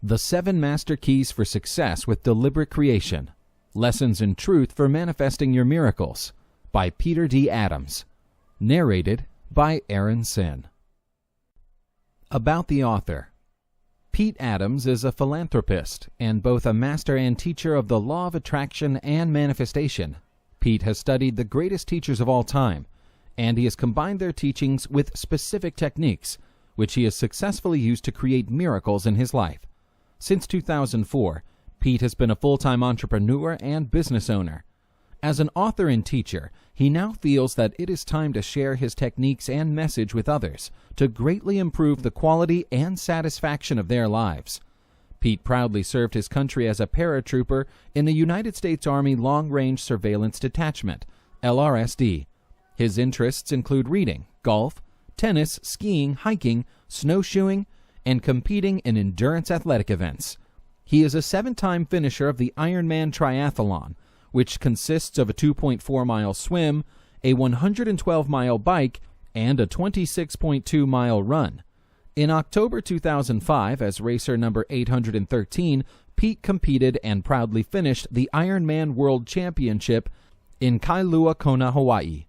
The 7 Master Keys for Success with Deliberate Creation. Lessons in Truth for Manifesting Your Miracles by Peter D. Adams. Narrated by Aaron Sin. About the author. Pete Adams is a philanthropist and both a master and teacher of the law of attraction and manifestation. Pete has studied the greatest teachers of all time, and he has combined their teachings with specific techniques, which he has successfully used to create miracles in his life. Since 2004, Pete has been a full-time entrepreneur and business owner. As an author and teacher, he now feels that it is time to share his techniques and message with others to greatly improve the quality and satisfaction of their lives. Pete proudly served his country as a paratrooper in the United States Army Long Range Surveillance Detachment, LRSD. His interests include reading, golf, tennis, skiing, hiking, snowshoeing, and competing in endurance athletic events. He is a 7-time finisher of the Ironman Triathlon, which consists of a 2.4-mile swim, a 112-mile bike, and a 26.2-mile run. In October 2005, as racer number 813, Pete competed and proudly finished the Ironman World Championship in Kailua Kona, Hawaii.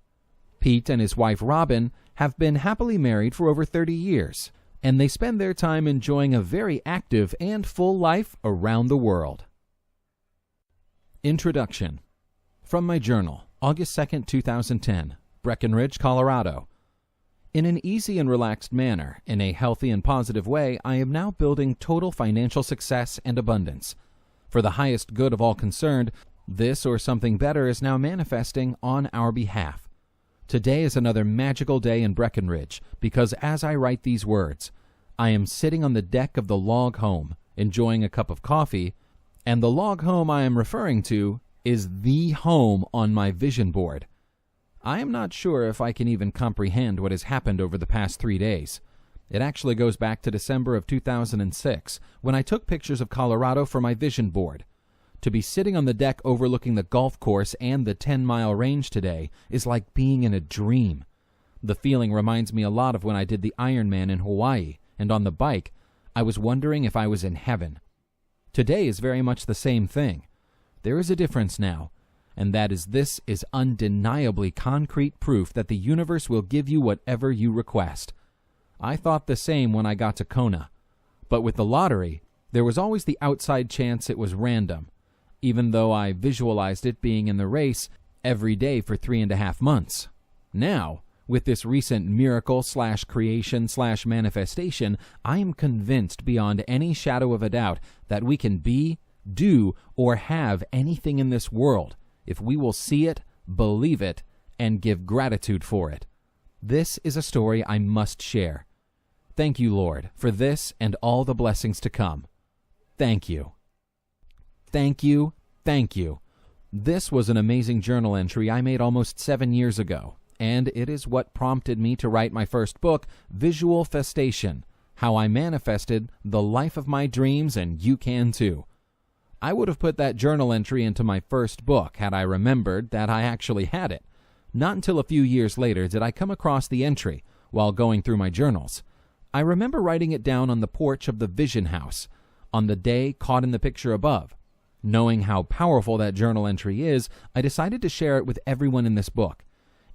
Pete and his wife Robin have been happily married for over 30 years, and they spend their time enjoying a very active and full life around the world. Introduction. From my journal, August 2, 2010, Breckenridge, Colorado. In an easy and relaxed manner, in a healthy and positive way, I am now building total financial success and abundance. For the highest good of all concerned, this or something better is now manifesting on our behalf. Today is another magical day in Breckenridge because as I write these words, I am sitting on the deck of the log home, enjoying a cup of coffee, and the log home I am referring to is the home on my vision board. I am not sure if I can even comprehend what has happened over the past 3 days. It actually goes back to December of 2006, when I took pictures of Colorado for my vision board. To be sitting on the deck overlooking the golf course and the 10-mile range today is like being in a dream. The feeling reminds me a lot of when I did the Ironman in Hawaii, and on the bike, I was wondering if I was in heaven. Today is very much the same thing. There is a difference now, and that is this is undeniably concrete proof that the universe will give you whatever you request. I thought the same when I got to Kona. But with the lottery, there was always the outside chance it was random, even though I visualized it being in the race every day for 3.5 months. Now, with this recent miracle/creation/manifestation, I am convinced beyond any shadow of a doubt that we can be, do, or have anything in this world if we will see it, believe it, and give gratitude for it. This is a story I must share. Thank you, Lord, for this and all the blessings to come. Thank you. Thank you. Thank you. This was an amazing journal entry I made almost 7 years ago, and it is what prompted me to write my first book, Visualfestation: How I Manifested the Life of My Dreams, and You Can Too. I would have put that journal entry into my first book had I remembered that I actually had it. Not until a few years later did I come across the entry while going through my journals. I remember writing it down on the porch of the Vision House on the day caught in the picture above. Knowing how powerful that journal entry is, I decided to share it with everyone in this book.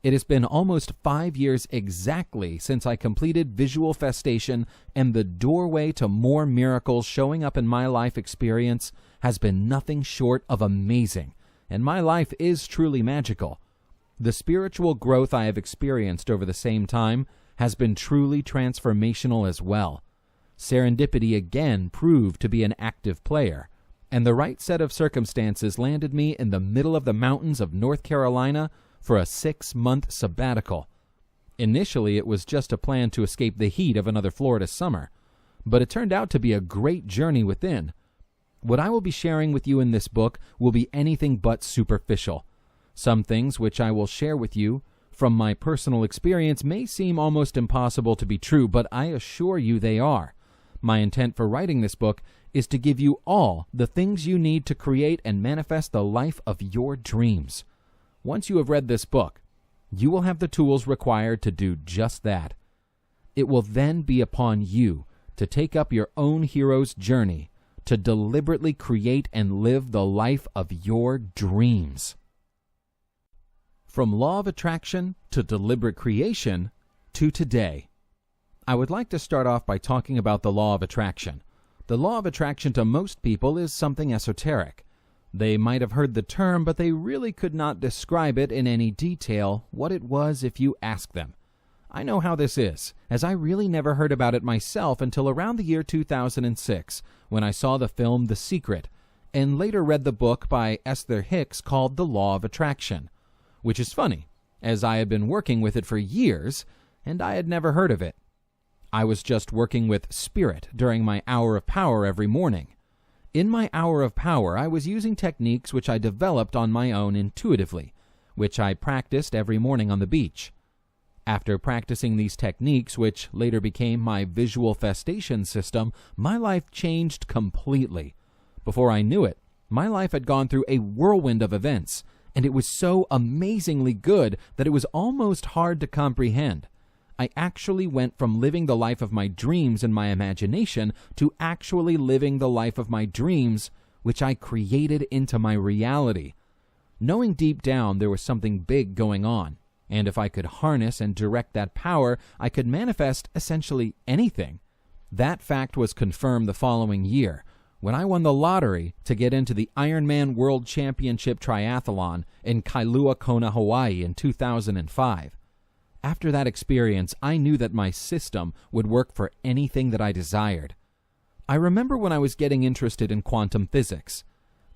It has been almost 5 years exactly since I completed Visualfestation, and the doorway to more miracles showing up in my life experience has been nothing short of amazing, and my life is truly magical. The spiritual growth I have experienced over the same time has been truly transformational as well. Serendipity again proved to be an active player, and the right set of circumstances landed me in the middle of the mountains of North Carolina for a 6-month sabbatical. Initially, it was just a plan to escape the heat of another Florida summer, but it turned out to be a great journey within. What I will be sharing with you in this book will be anything but superficial. Some things which I will share with you from my personal experience may seem almost impossible to be true, but I assure you they are. My intent for writing this book is to give you all the things you need to create and manifest the life of your dreams. Once you have read this book, you will have the tools required to do just that. It will then be upon you to take up your own hero's journey to deliberately create and live the life of your dreams. From law of attraction to deliberate creation to today. I would like to start off by talking about the law of attraction. The law of attraction to most people is something esoteric. They might have heard the term, but they really could not describe it in any detail what it was if you asked them. I know how this is, as I really never heard about it myself until around the year 2006, when I saw the film The Secret, and later read the book by Esther Hicks called The Law of Attraction. Which is funny, as I had been working with it for years, and I had never heard of it. I was just working with spirit during my hour of power every morning. In my hour of power, I was using techniques which I developed on my own intuitively, which I practiced every morning on the beach. After practicing these techniques, which later became my visualfestation system, my life changed completely. Before I knew it, my life had gone through a whirlwind of events, and it was so amazingly good that it was almost hard to comprehend. I actually went from living the life of my dreams in my imagination to actually living the life of my dreams, which I created into my reality. Knowing deep down there was something big going on, and if I could harness and direct that power, I could manifest essentially anything. That fact was confirmed the following year, when I won the lottery to get into the Ironman World Championship Triathlon in Kailua Kona, Hawaii in 2005. After that experience, I knew that my system would work for anything that I desired. I remember when I was getting interested in quantum physics.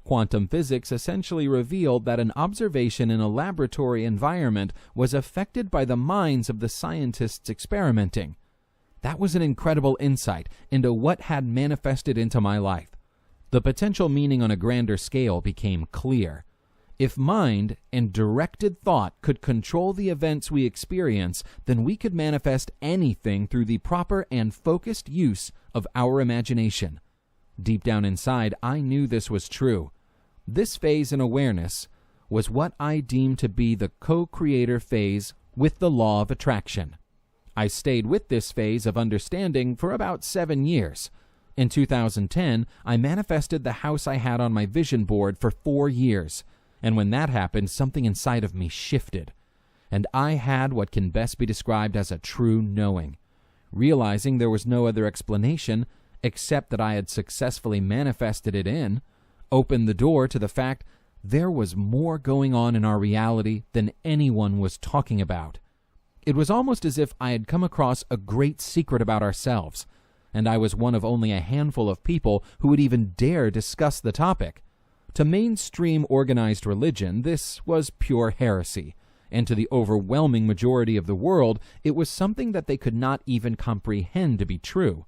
Quantum physics essentially revealed that an observation in a laboratory environment was affected by the minds of the scientists experimenting. That was an incredible insight into what had manifested into my life. The potential meaning on a grander scale became clear. If mind and directed thought could control the events we experience, then we could manifest anything through the proper and focused use of our imagination. Deep down inside, I knew this was true. This phase in awareness was what I deemed to be the co-creator phase with the law of attraction. I stayed with this phase of understanding for about 7 years. In 2010, I manifested the house I had on my vision board for 4 years, and when that happened, something inside of me shifted, and I had what can best be described as a true knowing. Realizing there was no other explanation except that I had successfully manifested it in, opened the door to the fact there was more going on in our reality than anyone was talking about. It was almost as if I had come across a great secret about ourselves, and I was one of only a handful of people who would even dare discuss the topic. To mainstream organized religion, this was pure heresy, and to the overwhelming majority of the world, it was something that they could not even comprehend to be true.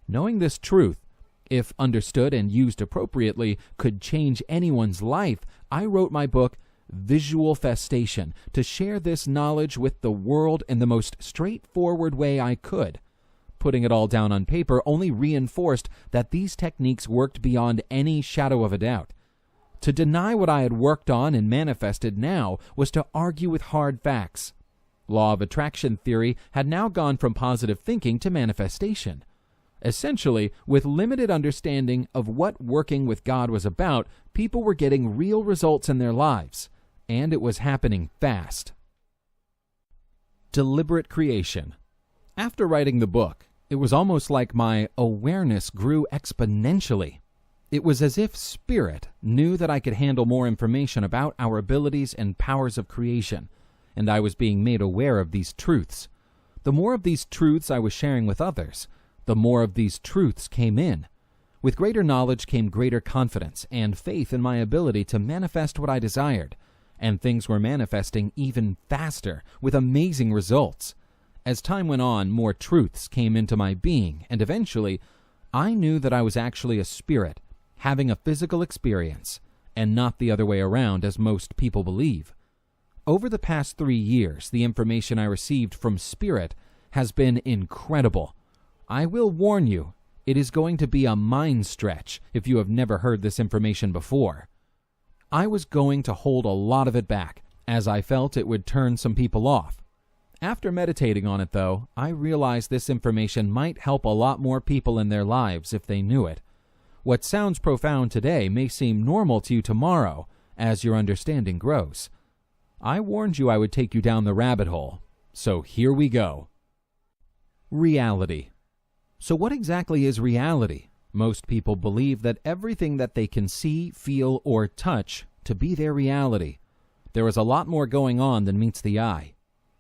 Knowing this truth, if understood and used appropriately, could change anyone's life, I wrote my book, Visualfestation, to share this knowledge with the world in the most straightforward way I could. Putting it all down on paper only reinforced that these techniques worked beyond any shadow of a doubt. To deny what I had worked on and manifested now was to argue with hard facts. Law of attraction theory had now gone from positive thinking to manifestation. Essentially, with limited understanding of what working with God was about, people were getting real results in their lives, and it was happening fast. Deliberate creation. After writing the book, it was almost like my awareness grew exponentially. It was as if Spirit knew that I could handle more information about our abilities and powers of creation, and I was being made aware of these truths. The more of these truths I was sharing with others, the more of these truths came in. With greater knowledge came greater confidence and faith in my ability to manifest what I desired, and things were manifesting even faster with amazing results. As time went on, more truths came into my being, and eventually, I knew that I was actually a spirit, having a physical experience, and not the other way around as most people believe. Over the past 3 years, the information I received from Spirit has been incredible. I will warn you, it is going to be a mind stretch if you have never heard this information before. I was going to hold a lot of it back, as I felt it would turn some people off. After meditating on it, though, I realized this information might help a lot more people in their lives if they knew it. What sounds profound today may seem normal to you tomorrow as your understanding grows. I warned you I would take you down the rabbit hole, so here we go. Reality. So what exactly is reality? Most people believe that everything that they can see, feel, or touch to be their reality. There is a lot more going on than meets the eye.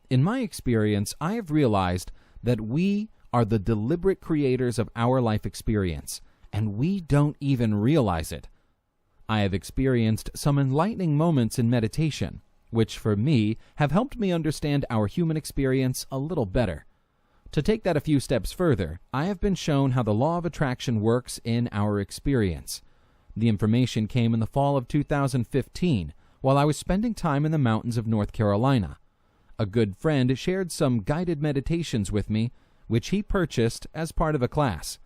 In my experience, I have realized that we are the deliberate creators of our life experience, and we don't even realize it. I have experienced some enlightening moments in meditation, which for me have helped me understand our human experience a little better. To take that a few steps further, I have been shown how the law of attraction works in our experience. The information came in the fall of 2015 while I was spending time in the mountains of North Carolina. A good friend shared some guided meditations with me, which he purchased as part of a class.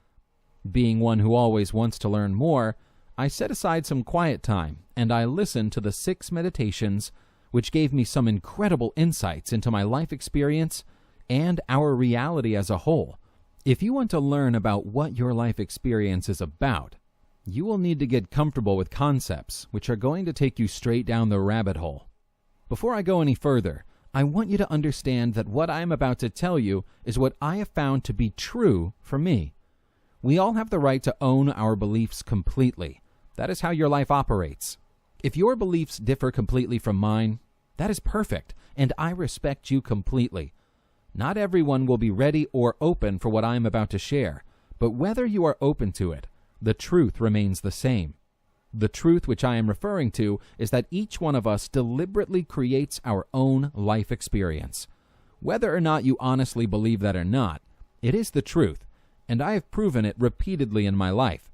Being one who always wants to learn more, I set aside some quiet time and I listened to the 6 meditations, which gave me some incredible insights into my life experience and our reality as a whole. If you want to learn about what your life experience is about, you will need to get comfortable with concepts which are going to take you straight down the rabbit hole. Before I go any further, I want you to understand that what I am about to tell you is what I have found to be true for me. We all have the right to own our beliefs completely. That is how your life operates. If your beliefs differ completely from mine, that is perfect, and I respect you completely. Not everyone will be ready or open for what I am about to share, but whether you are open to it, the truth remains the same. The truth which I am referring to is that each one of us deliberately creates our own life experience. Whether or not you honestly believe that or not, it is the truth, and I have proven it repeatedly in my life.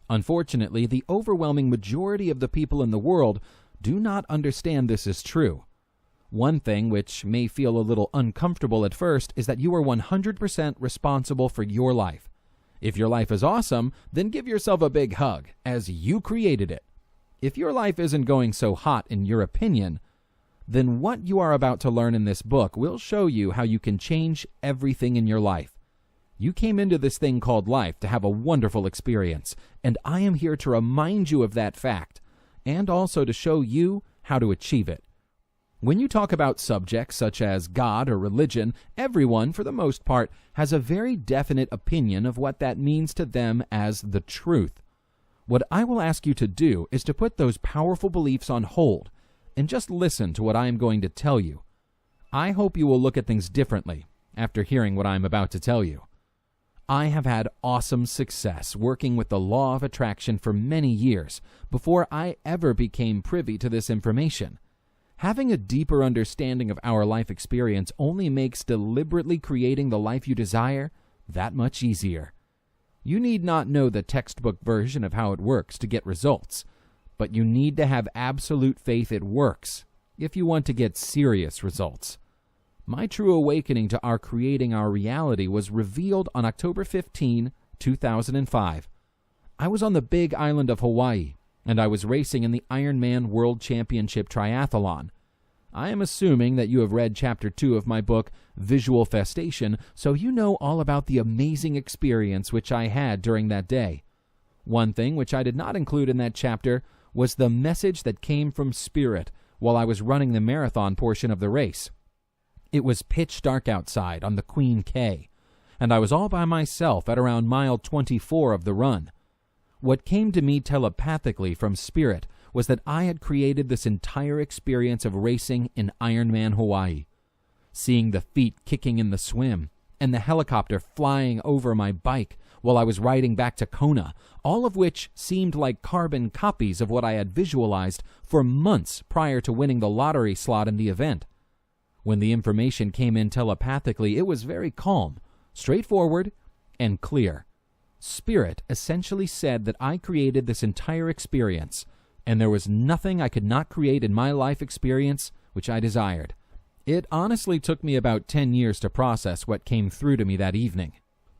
Unfortunately, the overwhelming majority of the people in the world do not understand this is true. One thing which may feel a little uncomfortable at first is that you are 100% responsible for your life. If your life is awesome, then give yourself a big hug, as you created it. If your life isn't going so hot in your opinion, then what you are about to learn in this book will show you how you can change everything in your life. You came into this thing called life to have a wonderful experience, and I am here to remind you of that fact, and also to show you how to achieve it. When you talk about subjects such as God or religion, everyone, for the most part, has a very definite opinion of what that means to them as the truth. What I will ask you to do is to put those powerful beliefs on hold and just listen to what I am going to tell you. I hope you will look at things differently after hearing what I am about to tell you. I have had awesome success working with the law of attraction for many years before I ever became privy to this information. Having a deeper understanding of our life experience only makes deliberately creating the life you desire that much easier. You need not know the textbook version of how it works to get results, but you need to have absolute faith it works if you want to get serious results. My true awakening to our creating our reality was revealed on October 15, 2005. I was on the big island of Hawaii, and I was racing in the Ironman World Championship Triathlon. I am assuming that you have read Chapter 2 of my book, Visualfestation, so you know all about the amazing experience which I had during that day. One thing which I did not include in that chapter was the message that came from Spirit while I was running the marathon portion of the race. It was pitch dark outside on the Queen K, and I was all by myself at around mile 24 of the run. What came to me telepathically from Spirit was that I had created this entire experience of racing in Ironman Hawaii. Seeing the feet kicking in the swim, and the helicopter flying over my bike while I was riding back to Kona, all of which seemed like carbon copies of what I had visualized for months prior to winning the lottery slot in the event. When the information came in telepathically, it was very calm, straightforward, and clear. Spirit essentially said that I created this entire experience, and there was nothing I could not create in my life experience which I desired. It honestly took me about 10 years to process what came through to me that evening.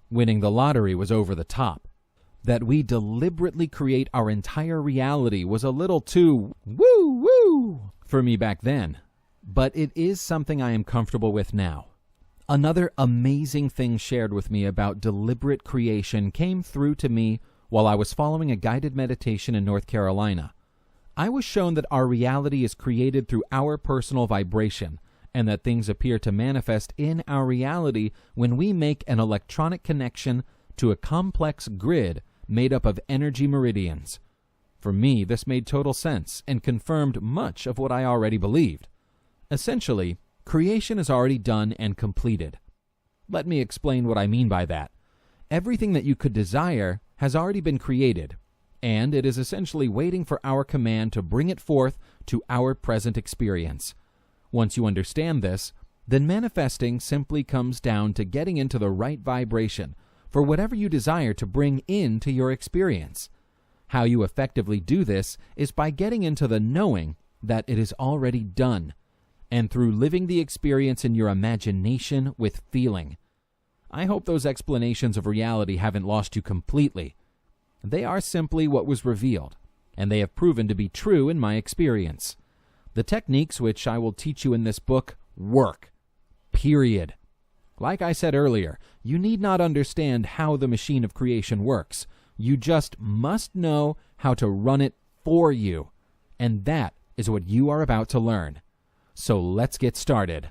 Winning the lottery was over the top. That we deliberately create our entire reality was a little too woo-woo for me back then, but it is something I am comfortable with now. Another amazing thing shared with me about deliberate creation came through to me while I was following a guided meditation in North Carolina. I was shown that our reality is created through our personal vibration, and that things appear to manifest in our reality when we make an electronic connection to a complex grid made up of energy meridians. For me, this made total sense and confirmed much of what I already believed. Essentially, creation is already done and completed. Let me explain what I mean by that. Everything that you could desire has already been created, and it is essentially waiting for our command to bring it forth to our present experience. Once you understand this, then manifesting simply comes down to getting into the right vibration for whatever you desire to bring into your experience. How you effectively do this is by getting into the knowing that it is already done, and through living the experience in your imagination with feeling. I hope those explanations of reality haven't lost you completely. They are simply what was revealed, and they have proven to be true in my experience. The techniques which I will teach you in this book work. Period. Like I said earlier, you need not understand how the machine of creation works. You just must know how to run it for you. And that is what you are about to learn. So let's get started.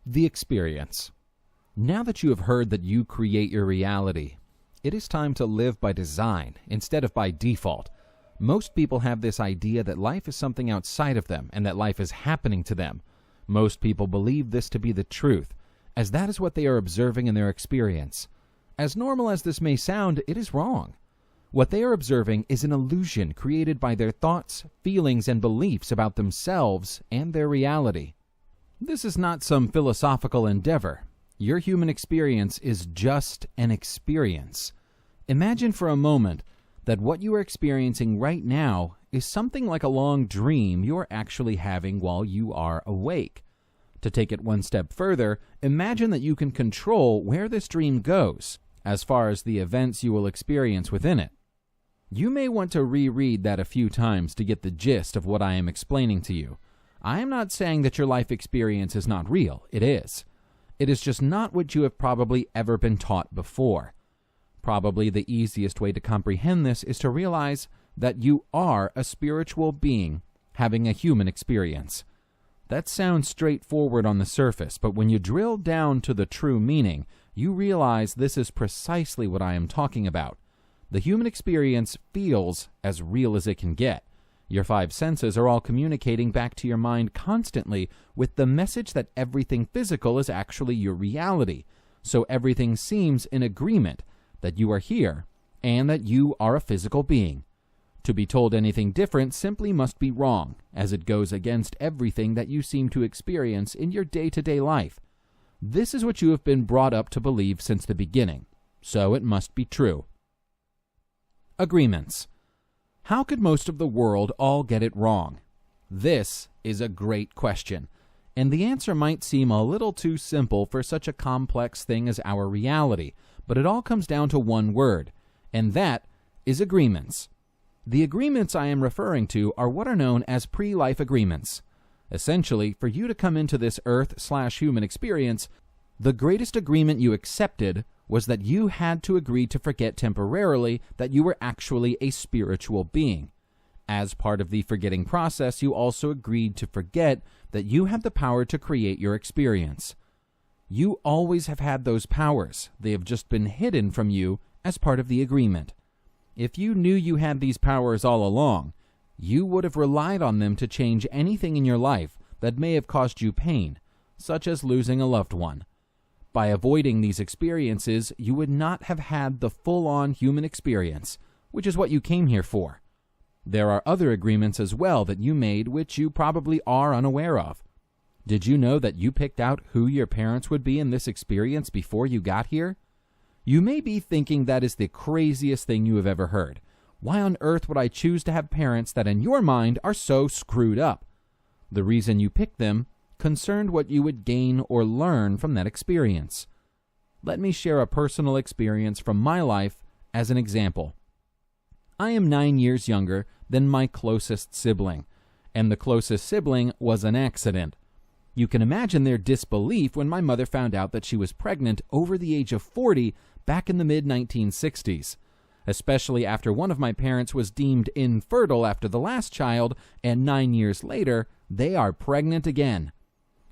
The experience. Now that you have heard that you create your reality, it is time to live by design instead of by default. Most people have this idea that life is something outside of them and that life is happening to them. Most people believe this to be the truth, as that is what they are observing in their experience. As normal as this may sound, it is wrong. What they are observing is an illusion created by their thoughts, feelings, and beliefs about themselves and their reality. This is not some philosophical endeavor. Your human experience is just an experience. Imagine for a moment that what you are experiencing right now is something like a long dream you're actually having while you are awake. To take it one step further, imagine that you can control where this dream goes, as far as the events you will experience within it. You may want to reread that a few times to get the gist of what I am explaining to you. I am not saying that your life experience is not real. It is. It is just not what you have probably ever been taught before. Probably the easiest way to comprehend this is to realize that you are a spiritual being having a human experience. That sounds straightforward on the surface, but when you drill down to the true meaning, you realize this is precisely what I am talking about. The human experience feels as real as it can get. Your five senses are all communicating back to your mind constantly with the message that everything physical is actually your reality, so everything seems in agreement that you are here and that you are a physical being. To be told anything different simply must be wrong, as it goes against everything that you seem to experience in your day-to-day life. This is what you have been brought up to believe since the beginning, so it must be true. Agreements. How could most of the world all get it wrong? This is a great question, and the answer might seem a little too simple for such a complex thing as our reality, but it all comes down to one word, and that is agreements. The agreements I am referring to are what are known as pre-life agreements. Essentially, for you to come into this Earth/human experience, the greatest agreement you accepted was that you had to agree to forget temporarily that you were actually a spiritual being. As part of the forgetting process, you also agreed to forget that you have the power to create your experience. You always have had those powers. They have just been hidden from you as part of the agreement. If you knew you had these powers all along, you would have relied on them to change anything in your life that may have caused you pain, such as losing a loved one. By avoiding these experiences, you would not have had the full-on human experience, which is what you came here for. There are other agreements as well that you made which you probably are unaware of. Did you know that you picked out who your parents would be in this experience before you got here? You may be thinking that is the craziest thing you have ever heard. Why on earth would I choose to have parents that in your mind are so screwed up? The reason you picked them concerned what you would gain or learn from that experience. Let me share a personal experience from my life as an example. I am 9 years younger than my closest sibling, and the closest sibling was an accident. You can imagine their disbelief when my mother found out that she was pregnant over the age of 40 back in the mid-1960s. especially after one of my parents was deemed infertile after the last child, and 9 years later, they are pregnant again.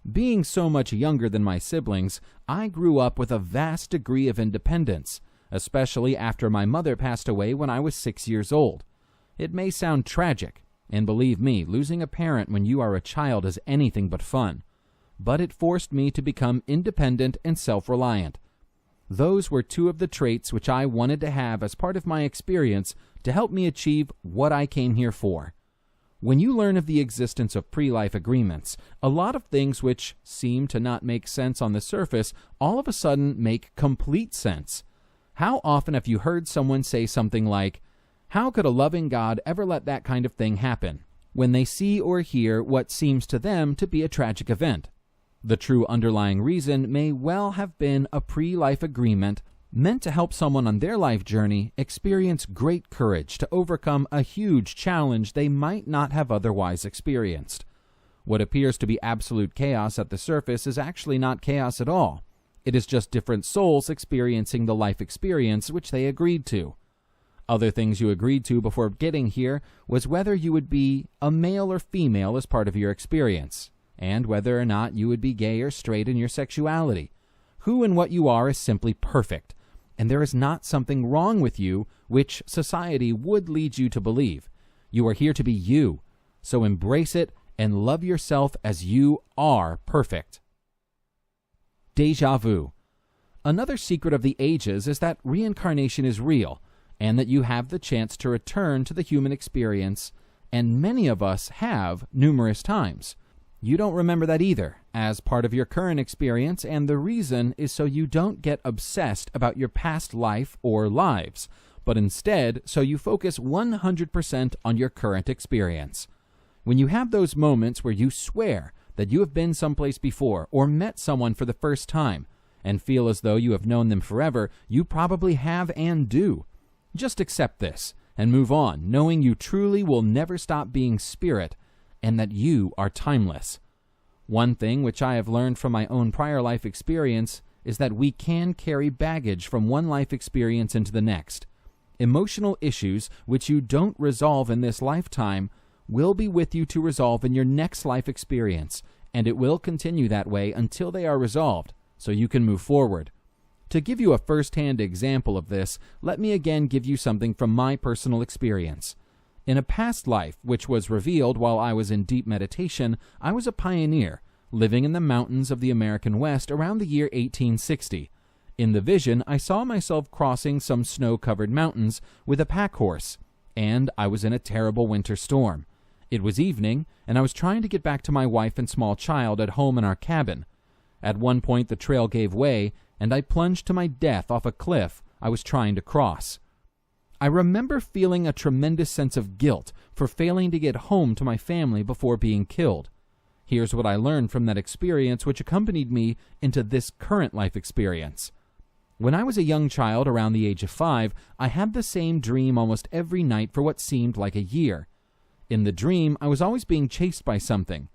Being so much younger than my siblings, I grew up with a vast degree of independence, especially after my mother passed away when I was 6 years old. It may sound tragic, and believe me, losing a parent when you are a child is anything but fun, but it forced me to become independent and self-reliant. Those were two of the traits which I wanted to have as part of my experience to help me achieve what I came here for. When you learn of the existence of pre-life agreements, a lot of things which seem to not make sense on the surface all of a sudden make complete sense. How often have you heard someone say something like, "How could a loving God ever let that kind of thing happen?" when they see or hear what seems to them to be a tragic event? The true underlying reason may well have been a pre-life agreement meant to help someone on their life journey experience great courage to overcome a huge challenge they might not have otherwise experienced. What appears to be absolute chaos at the surface is actually not chaos at all. It is just different souls experiencing the life experience which they agreed to. Other things you agreed to before getting here was whether you would be a male or female as part of your experience, and whether or not you would be gay or straight in your sexuality. Who and what you are is simply perfect, and there is not something wrong with you, which society would lead you to believe. You are here to be you, so embrace it and love yourself as you are perfect. Déjà vu. Another secret of the ages is that reincarnation is real, and that you have the chance to return to the human experience, and many of us have numerous times. You don't remember that either, as part of your current experience, and the reason is so you don't get obsessed about your past life or lives, but instead so you focus 100% on your current experience. When you have those moments where you swear that you have been someplace before or met someone for the first time, and feel as though you have known them forever, you probably have and do. Just accept this and move on, knowing you truly will never stop being spirit, and that you are timeless. One thing which I have learned from my own prior life experience is that we can carry baggage from one life experience into the next. Emotional issues which you don't resolve in this lifetime will be with you to resolve in your next life experience, and it will continue that way until they are resolved, so you can move forward. To give you a first-hand example of this, let me again give you something from my personal experience. In a past life, which was revealed while I was in deep meditation, I was a pioneer, living in the mountains of the American West around the year 1860. In the vision, I saw myself crossing some snow-covered mountains with a pack horse, and I was in a terrible winter storm. It was evening, and I was trying to get back to my wife and small child at home in our cabin. At one point, the trail gave way, and I plunged to my death off a cliff I was trying to cross. I remember feeling a tremendous sense of guilt for failing to get home to my family before being killed. Here's what I learned from that experience which accompanied me into this current life experience. When I was a young child around the age of 5, I had the same dream almost every night for what seemed like a year. In the dream, I was always being chased by something,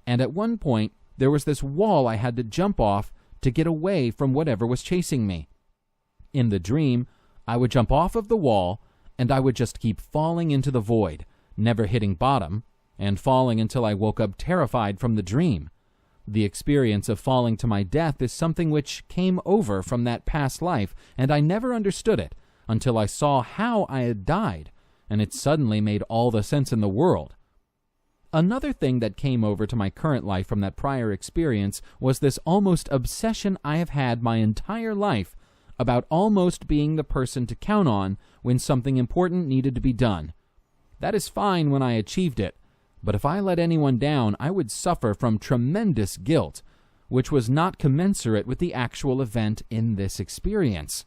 and at one point, there was this wall I had to jump off to get away from whatever was chasing me. In the dream, I would jump off of the wall, and I would just keep falling into the void, never hitting bottom, and falling until I woke up terrified from the dream. The experience of falling to my death is something which came over from that past life, and I never understood it until I saw how I had died, and it suddenly made all the sense in the world. Another thing that came over to my current life from that prior experience was this almost obsession I have had my entire life about almost being the person to count on when something important needed to be done. That is fine when I achieved it, but if I let anyone down, I would suffer from tremendous guilt, which was not commensurate with the actual event in this experience.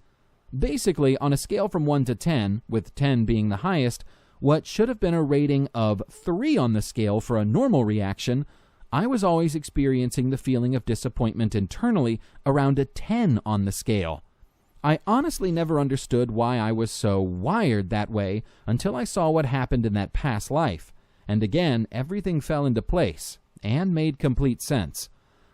Basically, on a scale from 1 to 10, with 10 being the highest, what should have been a rating of 3 on the scale for a normal reaction, I was always experiencing the feeling of disappointment internally around a 10 on the scale. I honestly never understood why I was so wired that way until I saw what happened in that past life, and again, everything fell into place and made complete sense.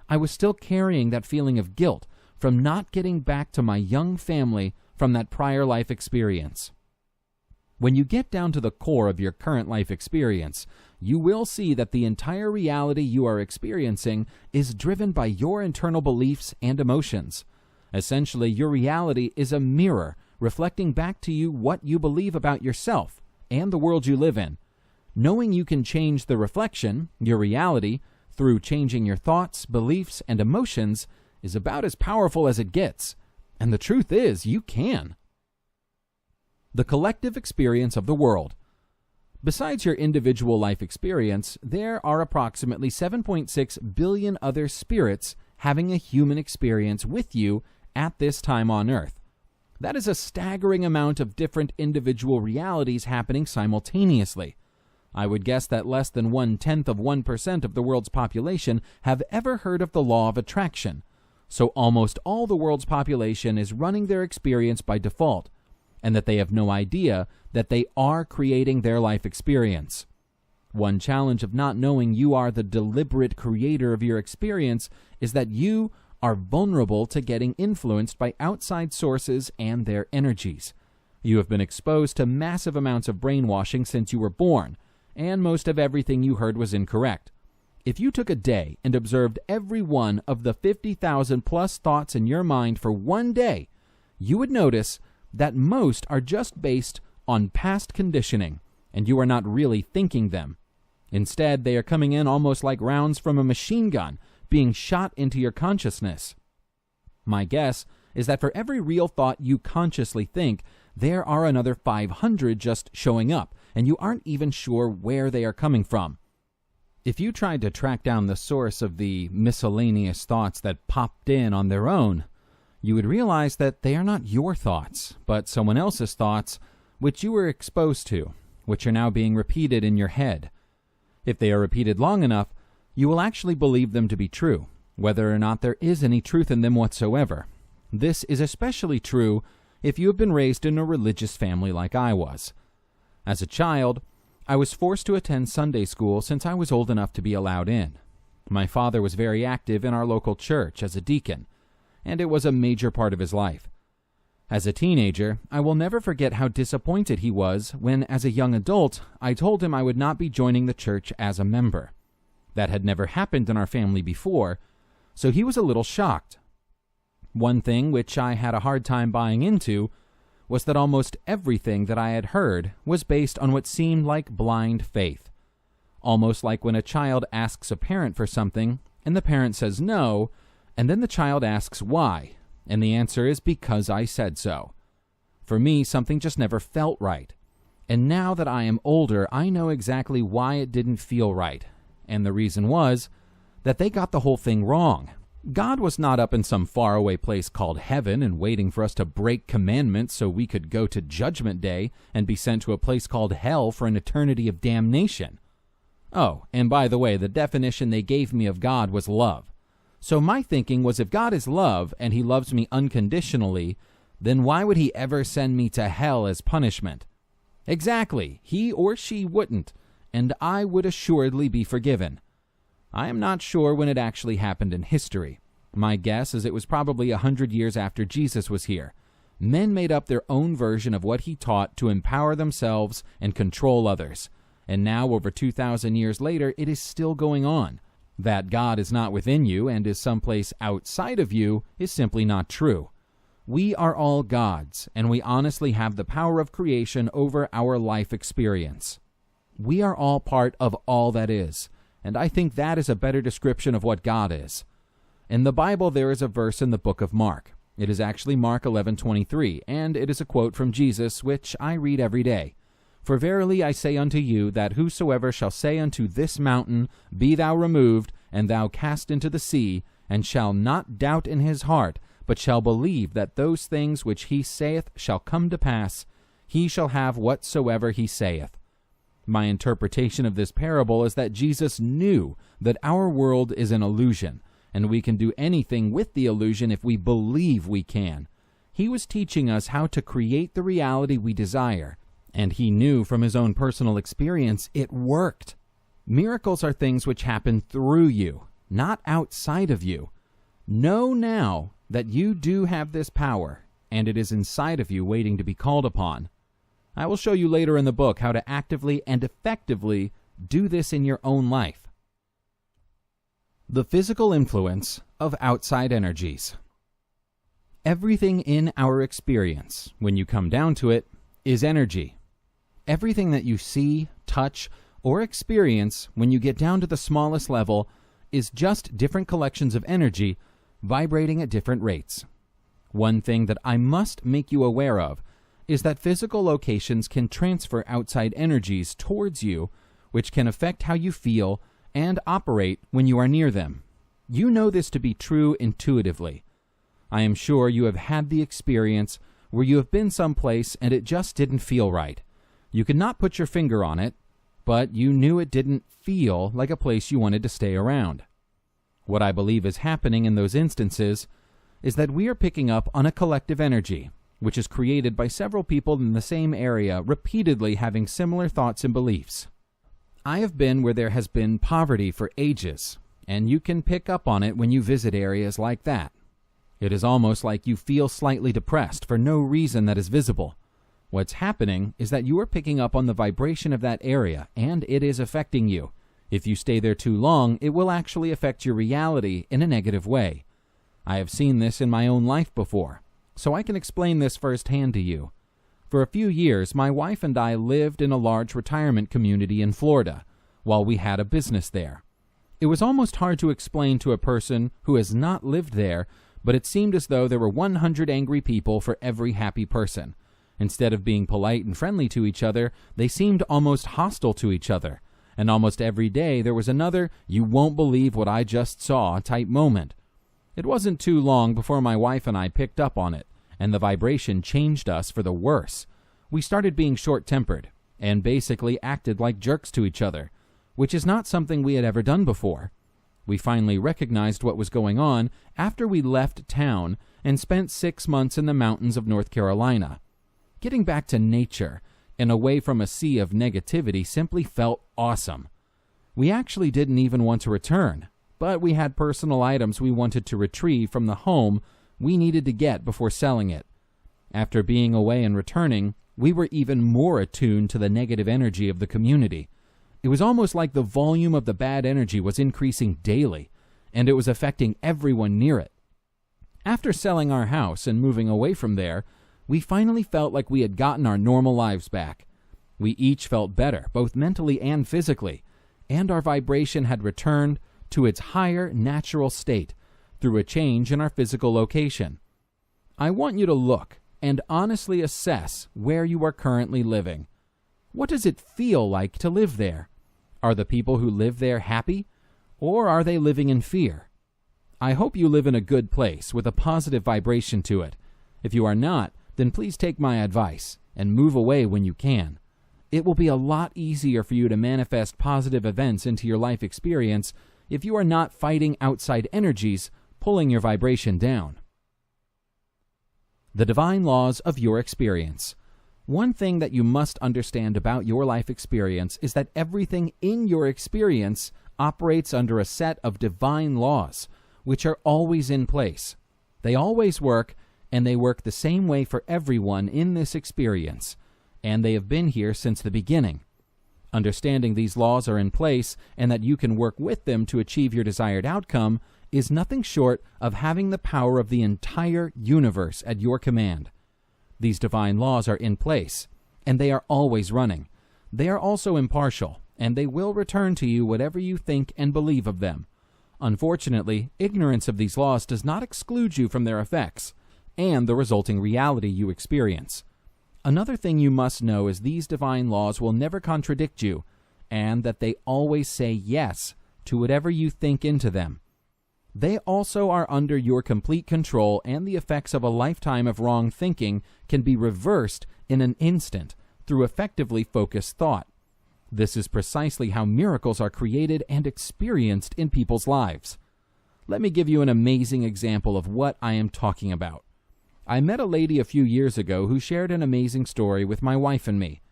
I was still carrying that feeling of guilt from not getting back to my young family from that prior life experience. When you get down to the core of your current life experience, you will see that the entire reality you are experiencing is driven by your internal beliefs and emotions. Essentially, your reality is a mirror reflecting back to you what you believe about yourself and the world you live in. Knowing you can change the reflection, your reality, through changing your thoughts, beliefs, and emotions is about as powerful as it gets. And the truth is, you can. The collective experience of the world. Besides your individual life experience, there are approximately 7.6 billion other spirits having a human experience with you at this time on Earth. That is a staggering amount of different individual realities happening simultaneously. I would guess that less than 0.1% of the world's population have ever heard of the law of attraction. So almost all the world's population is running their experience by default, and that they have no idea that they are creating their life experience. One challenge of not knowing you are the deliberate creator of your experience is that you are vulnerable to getting influenced by outside sources and their energies. You have been exposed to massive amounts of brainwashing since you were born, and most of everything you heard was incorrect. If you took a day and observed every one of the 50,000 plus thoughts in your mind for one day, you would notice that most are just based on past conditioning, and you are not really thinking them. Instead, they are coming in almost like rounds from a machine gun, being shot into your consciousness. My guess is that for every real thought you consciously think, there are another 500 just showing up, and you aren't even sure where they are coming from. If you tried to track down the source of the miscellaneous thoughts that popped in on their own, you would realize that they are not your thoughts, but someone else's thoughts, which you were exposed to, which are now being repeated in your head. If they are repeated long enough, you will actually believe them to be true, whether or not there is any truth in them whatsoever. This is especially true if you have been raised in a religious family like I was. As a child, I was forced to attend Sunday school since I was old enough to be allowed in. My father was very active in our local church as a deacon, and it was a major part of his life. As a teenager, I will never forget how disappointed he was when, as a young adult, I told him I would not be joining the church as a member. That had never happened in our family before, so he was a little shocked. One thing which I had a hard time buying into was that almost everything that I had heard was based on what seemed like blind faith. Almost like when a child asks a parent for something, and the parent says no, and then the child asks why, and the answer is because I said so. For me, something just never felt right. And now that I am older, I know exactly why it didn't feel right. And the reason was that they got the whole thing wrong. God was not up in some faraway place called heaven and waiting for us to break commandments so we could go to Judgment Day and be sent to a place called hell for an eternity of damnation. Oh, and by the way, the definition they gave me of God was love. So my thinking was, if God is love and he loves me unconditionally, then why would he ever send me to hell as punishment? Exactly, he or she wouldn't, and I would assuredly be forgiven. I am not sure when it actually happened in history. My guess is it was probably 100 years after Jesus was here. Men made up their own version of what he taught to empower themselves and control others. And now, over 2,000 years later, it is still going on. That God is not within you and is someplace outside of you is simply not true. We are all gods, and we honestly have the power of creation over our life experience. We are all part of all that is, and I think that is a better description of what God is. In the Bible, there is a verse in the book of Mark. It is actually Mark 11:23, and it is a quote from Jesus, which I read every day. For verily I say unto you, that whosoever shall say unto this mountain, Be thou removed, and thou cast into the sea, and shall not doubt in his heart, but shall believe that those things which he saith shall come to pass, he shall have whatsoever he saith. My interpretation of this parable is that Jesus knew that our world is an illusion, and we can do anything with the illusion if we believe we can. He was teaching us how to create the reality we desire, and he knew from his own personal experience it worked. Miracles are things which happen through you, not outside of you. Know now that you do have this power, and it is inside of you waiting to be called upon. I will show you later in the book how to actively and effectively do this in your own life. The physical influence of outside energies. Everything in our experience, when you come down to it, is energy. Everything that you see, touch, or experience when you get down to the smallest level is just different collections of energy vibrating at different rates. One thing that I must make you aware of is that physical locations can transfer outside energies towards you, which can affect how you feel and operate when you are near them. You know this to be true intuitively. I am sure you have had the experience where you have been someplace and it just didn't feel right. You could not put your finger on it, but you knew it didn't feel like a place you wanted to stay around. What I believe is happening in those instances is that we are picking up on a collective energy, which is created by several people in the same area repeatedly having similar thoughts and beliefs. I have been where there has been poverty for ages, and you can pick up on it when you visit areas like that. It is almost like you feel slightly depressed for no reason that is visible. What's happening is that you are picking up on the vibration of that area, and it is affecting you. If you stay there too long, it will actually affect your reality in a negative way. I have seen this in my own life before, so I can explain this firsthand to you. For a few years, my wife and I lived in a large retirement community in Florida while we had a business there. It was almost hard to explain to a person who has not lived there, but it seemed as though there were 100 angry people for every happy person. Instead of being polite and friendly to each other, they seemed almost hostile to each other. And almost every day there was another "you won't believe what I just saw" type moment. It wasn't too long before my wife and I picked up on it, and the vibration changed us for the worse. We started being short-tempered, and basically acted like jerks to each other, which is not something we had ever done before. We finally recognized what was going on after we left town and spent 6 months in the mountains of North Carolina. Getting back to nature and away from a sea of negativity simply felt awesome. We actually didn't even want to return, but we had personal items we wanted to retrieve from the home we needed to get before selling it. After being away and returning, we were even more attuned to the negative energy of the community. It was almost like the volume of the bad energy was increasing daily, and it was affecting everyone near it. After selling our house and moving away from there, we finally felt like we had gotten our normal lives back. We each felt better, both mentally and physically, and our vibration had returned to its higher natural state through a change in our physical location. I want you to look and honestly assess where you are currently living. What does it feel like to live there? Are the people who live there happy, or are they living in fear? I hope you live in a good place with a positive vibration to it. If you are not, then please take my advice and move away when you can. It will be a lot easier for you to manifest positive events into your life experience if you are not fighting outside energies pulling your vibration down. The divine laws of your experience. One thing that you must understand about your life experience is that everything in your experience operates under a set of divine laws, which are always in place. They always work, and they work the same way for everyone in this experience, and they have been here since the beginning. Understanding these laws are in place and that you can work with them to achieve your desired outcome is nothing short of having the power of the entire universe at your command. These divine laws are in place, and they are always running. They are also impartial, and they will return to you whatever you think and believe of them. Unfortunately, ignorance of these laws does not exclude you from their effects and the resulting reality you experience. Another thing you must know is these divine laws will never contradict you, and that they always say yes to whatever you think into them. They also are under your complete control, and the effects of a lifetime of wrong thinking can be reversed in an instant through effectively focused thought. This is precisely how miracles are created and experienced in people's lives. Let me give you an amazing example of what I am talking about. I met a lady a few years ago who shared an amazing story with my wife and me.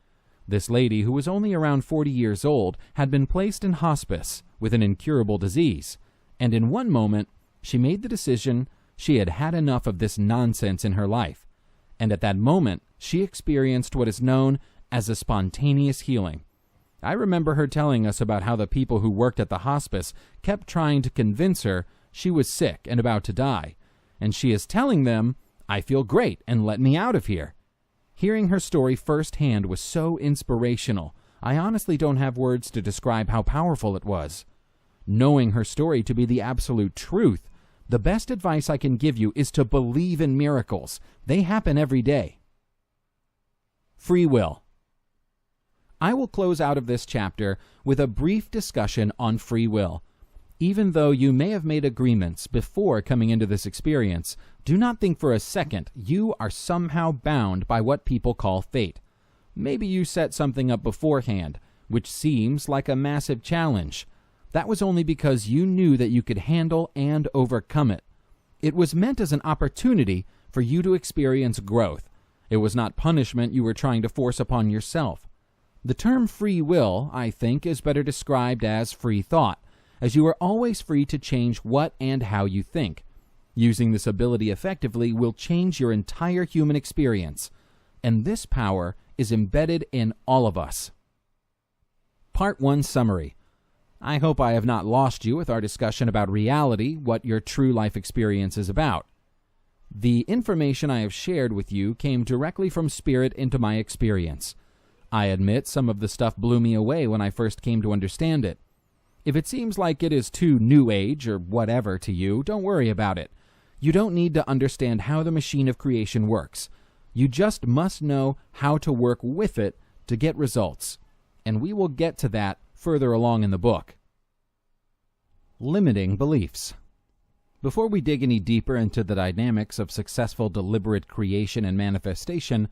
This lady, who was only around 40 years old, had been placed in hospice with an incurable disease, and in one moment, she made the decision she had had enough of this nonsense in her life, and at that moment, she experienced what is known as a spontaneous healing. I remember her telling us about how the people who worked at the hospice kept trying to convince her she was sick and about to die, and she is telling them, "I feel great and let me out of here." Hearing her story firsthand was so inspirational. I honestly don't have words to describe how powerful it was. Knowing her story to be the absolute truth, the best advice I can give you is to believe in miracles. They happen every day. Free will. I will close out of this chapter with a brief discussion on free will. Even though you may have made agreements before coming into this experience, do not think for a second you are somehow bound by what people call fate. Maybe you set something up beforehand, which seems like a massive challenge. That was only because you knew that you could handle and overcome it. It was meant as an opportunity for you to experience growth. It was not punishment you were trying to force upon yourself. The term free will, I think, is better described as free thought, as you are always free to change what and how you think. Using this ability effectively will change your entire human experience, and this power is embedded in all of us. Part 1 Summary. I hope I have not lost you with our discussion about reality, what your true life experience is about. The information I have shared with you came directly from Spirit into my experience. I admit some of the stuff blew me away when I first came to understand it. If it seems like it is too new age or whatever to you, don't worry about it. You don't need to understand how the machine of creation works. You just must know how to work with it to get results. And we will get to that further along in the book. Limiting beliefs. Before we dig any deeper into the dynamics of successful deliberate creation and manifestation,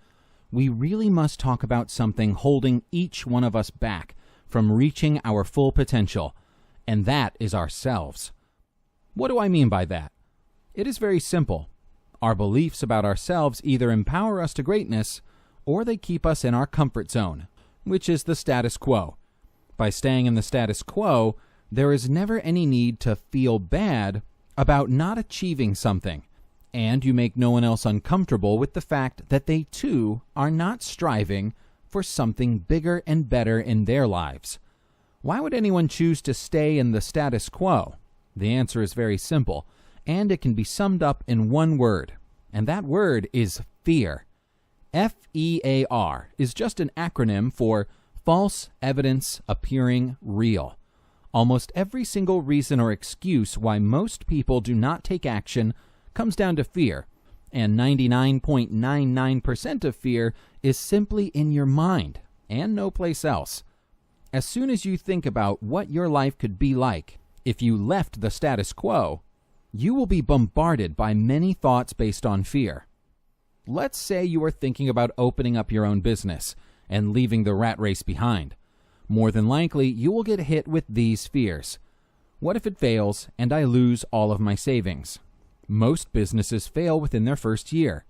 we really must talk about something holding each one of us back from reaching our full potential, and that is ourselves. What do I mean by that? It is very simple. Our beliefs about ourselves either empower us to greatness, or they keep us in our comfort zone, which is the status quo. By staying in the status quo, there is never any need to feel bad about not achieving something, and you make no one else uncomfortable with the fact that they too are not striving for something bigger and better in their lives. Why would anyone choose to stay in the status quo? The answer is very simple, and it can be summed up in one word, and that word is fear. FEAR is just an acronym for false evidence appearing real. Almost every single reason or excuse why most people do not take action comes down to fear, and 99.99% of fear is simply in your mind and no place else. As soon as you think about what your life could be like if you left the status quo, you will be bombarded by many thoughts based on fear. Let's say you are thinking about opening up your own business and leaving the rat race behind. More than likely, you will get hit with these fears. What if it fails and I lose all of my savings? Most businesses fail within their first year.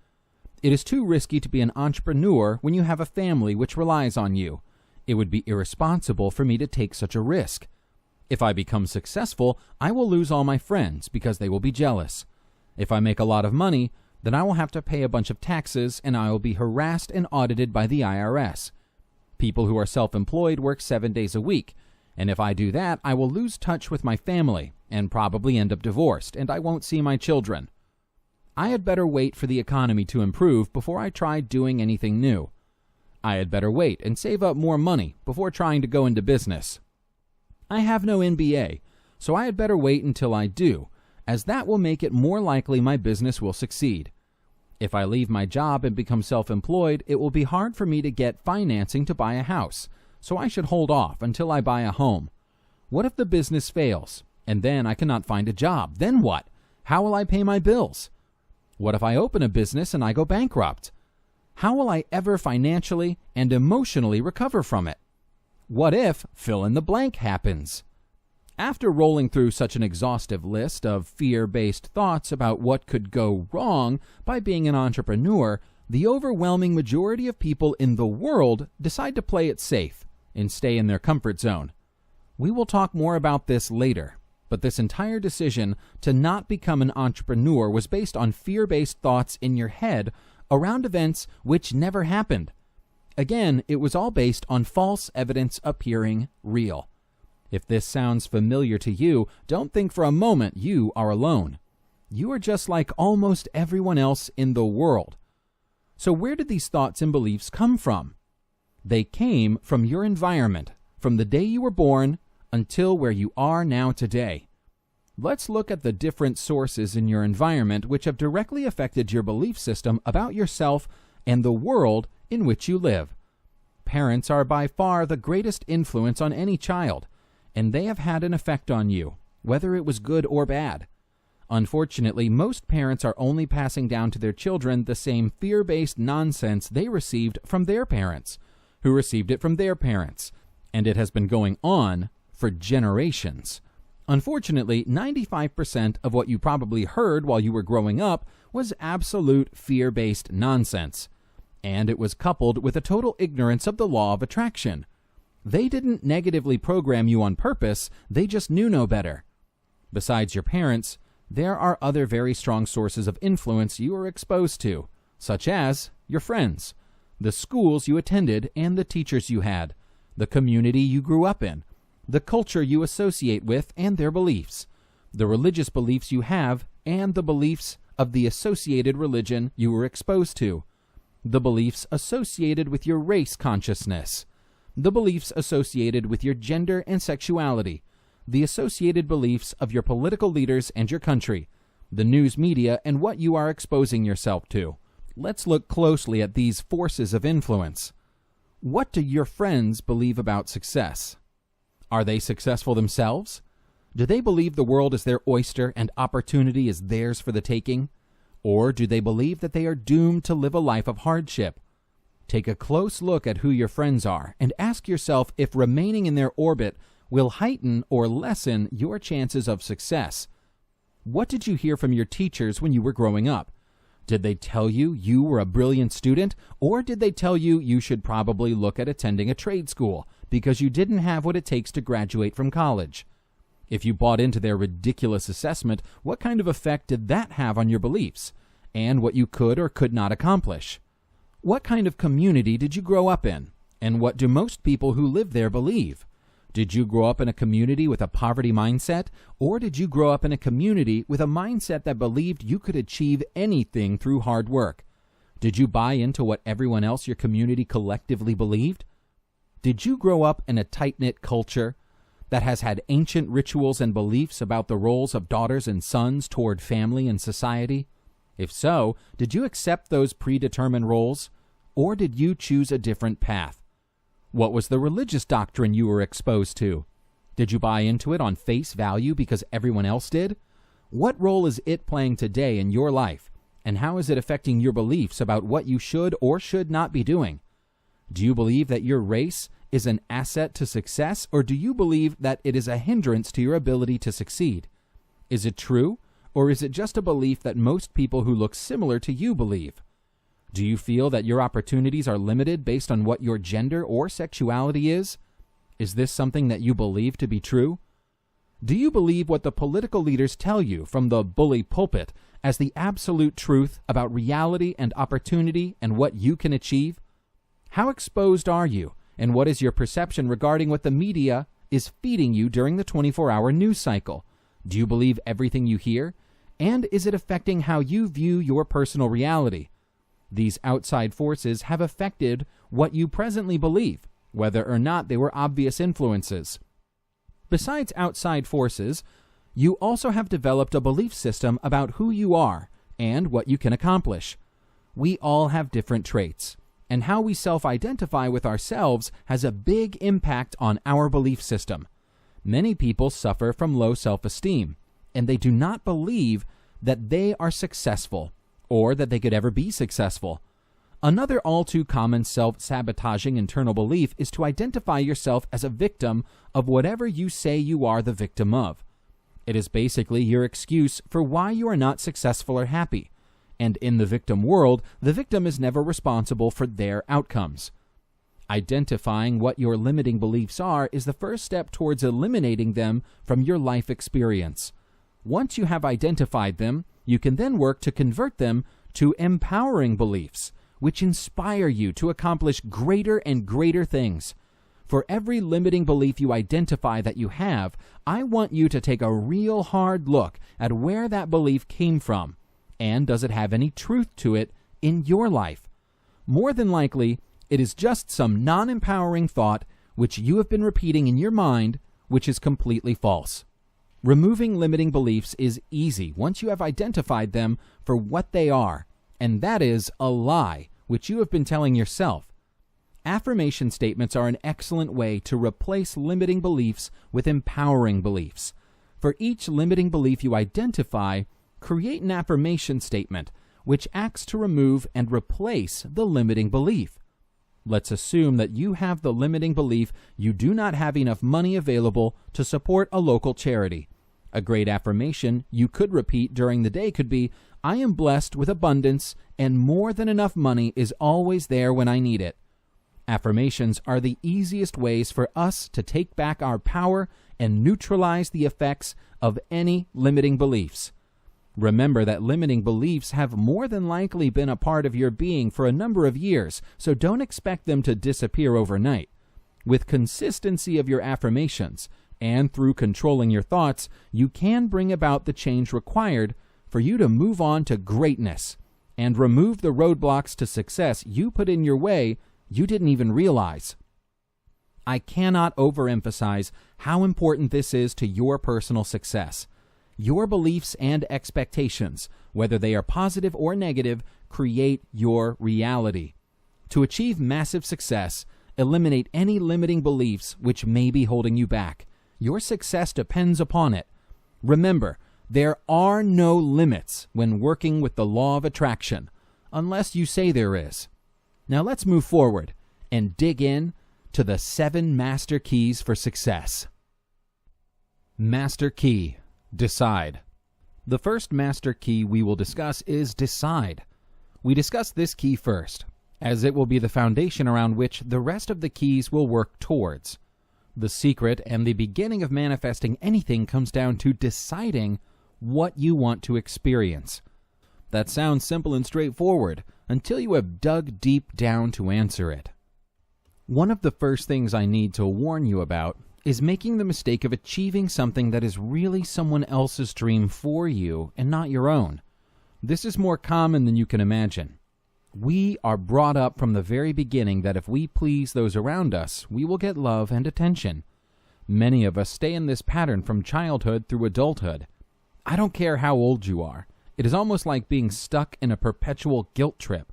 It is too risky to be an entrepreneur when you have a family which relies on you. It would be irresponsible for me to take such a risk. If I become successful, I will lose all my friends because they will be jealous. If I make a lot of money, then I will have to pay a bunch of taxes and I will be harassed and audited by the IRS. People who are self-employed work 7 days a week, and if I do that, I will lose touch with my family and probably end up divorced, and I won't see my children. I had better wait for the economy to improve before I try doing anything new. I had better wait and save up more money before trying to go into business. I have no MBA, so I had better wait until I do, as that will make it more likely my business will succeed. If I leave my job and become self-employed, it will be hard for me to get financing to buy a house, so I should hold off until I buy a home. What if the business fails, and then I cannot find a job? Then what? How will I pay my bills? What if I open a business and I go bankrupt? How will I ever financially and emotionally recover from it? What if fill in the blank happens? After rolling through such an exhaustive list of fear-based thoughts about what could go wrong by being an entrepreneur, the overwhelming majority of people in the world decide to play it safe and stay in their comfort zone. We will talk more about this later, but this entire decision to not become an entrepreneur was based on fear-based thoughts in your head around events which never happened. Again, it was all based on false evidence appearing real. If this sounds familiar to you, don't think for a moment you are alone. You are just like almost everyone else in the world. So where did these thoughts and beliefs come from? They came from your environment, from the day you were born until where you are now today. Let's look at the different sources in your environment which have directly affected your belief system about yourself and the world in which you live. Parents are by far the greatest influence on any child, and they have had an effect on you, whether it was good or bad. Unfortunately, most parents are only passing down to their children the same fear-based nonsense they received from their parents, who received it from their parents, and it has been going on for generations. Unfortunately, 95% of what you probably heard while you were growing up was absolute fear-based nonsense, and it was coupled with a total ignorance of the law of attraction. They didn't negatively program you on purpose, they just knew no better. Besides your parents, there are other very strong sources of influence you are exposed to, such as your friends, the schools you attended and the teachers you had, the community you grew up in, the culture you associate with and their beliefs, the religious beliefs you have and the beliefs of the associated religion you were exposed to, the beliefs associated with your race consciousness, the beliefs associated with your gender and sexuality, the associated beliefs of your political leaders and your country, the news media, and what you are exposing yourself to. Let's look closely at these forces of influence. What do your friends believe about success? Are they successful themselves? Do they believe the world is their oyster and opportunity is theirs for the taking? Or do they believe that they are doomed to live a life of hardship? Take a close look at who your friends are and ask yourself if remaining in their orbit will heighten or lessen your chances of success. What did you hear from your teachers when you were growing up? Did they tell you you were a brilliant student, or did they tell you you should probably look at attending a trade school because you didn't have what it takes to graduate from college? If you bought into their ridiculous assessment, what kind of effect did that have on your beliefs and what you could or could not accomplish? What kind of community did you grow up in, and what do most people who live there believe? Did you grow up in a community with a poverty mindset, or did you grow up in a community with a mindset that believed you could achieve anything through hard work? Did you buy into what everyone else your community collectively believed? Did you grow up in a tight-knit culture that has had ancient rituals and beliefs about the roles of daughters and sons toward family and society? If so, did you accept those predetermined roles, or did you choose a different path? What was the religious doctrine you were exposed to? Did you buy into it on face value because everyone else did? What role is it playing today in your life, and how is it affecting your beliefs about what you should or should not be doing? Do you believe that your race is an asset to success, or do you believe that it is a hindrance to your ability to succeed? Is it true, or is it just a belief that most people who look similar to you believe? Do you feel that your opportunities are limited based on what your gender or sexuality is? Is this something that you believe to be true? Do you believe what the political leaders tell you from the bully pulpit as the absolute truth about reality and opportunity and what you can achieve? How exposed are you, and what is your perception regarding what the media is feeding you during the 24-hour news cycle? Do you believe everything you hear? And is it affecting how you view your personal reality? These outside forces have affected what you presently believe, whether or not they were obvious influences. Besides outside forces, you also have developed a belief system about who you are and what you can accomplish. We all have different traits, and how we self-identify with ourselves has a big impact on our belief system. Many people suffer from low self-esteem, and they do not believe that they are successful or that they could ever be successful. Another all too common self-sabotaging internal belief is to identify yourself as a victim of whatever you say you are the victim of. It is basically your excuse for why you are not successful or happy. And in the victim world, the victim is never responsible for their outcomes. Identifying what your limiting beliefs are is the first step towards eliminating them from your life experience. Once you have identified them, you can then work to convert them to empowering beliefs, which inspire you to accomplish greater and greater things. For every limiting belief you identify that you have, I want you to take a real hard look at where that belief came from, and does it have any truth to it in your life? More than likely, it is just some non-empowering thought which you have been repeating in your mind, which is completely false. Removing limiting beliefs is easy once you have identified them for what they are, and that is a lie which you have been telling yourself. Affirmation statements are an excellent way to replace limiting beliefs with empowering beliefs. For each limiting belief you identify, create an affirmation statement which acts to remove and replace the limiting belief. Let's assume that you have the limiting belief you do not have enough money available to support a local charity. A great affirmation you could repeat during the day could be, "I am blessed with abundance and more than enough money is always there when I need it." Affirmations are the easiest ways for us to take back our power and neutralize the effects of any limiting beliefs. Remember that limiting beliefs have more than likely been a part of your being for a number of years, so don't expect them to disappear overnight. With consistency of your affirmations, and through controlling your thoughts, you can bring about the change required for you to move on to greatness and remove the roadblocks to success you put in your way you didn't even realize. I cannot overemphasize how important this is to your personal success. Your beliefs and expectations, whether they are positive or negative, create your reality. To achieve massive success, eliminate any limiting beliefs which may be holding you back. Your success depends upon it. Remember, there are no limits when working with the law of attraction, unless you say there is. Now let's move forward and dig in to the 7 master keys for success. Master key: decide. The first master key we will discuss is decide. We discuss this key first, as it will be the foundation around which the rest of the keys will work towards. The secret and the beginning of manifesting anything comes down to deciding what you want to experience. That sounds simple and straightforward until you have dug deep down to answer it. One of the first things I need to warn you about is making the mistake of achieving something that is really someone else's dream for you and not your own. This is more common than you can imagine. We are brought up from the very beginning that if we please those around us, we will get love and attention. Many of us stay in this pattern from childhood through adulthood. I don't care how old you are. It is almost like being stuck in a perpetual guilt trip.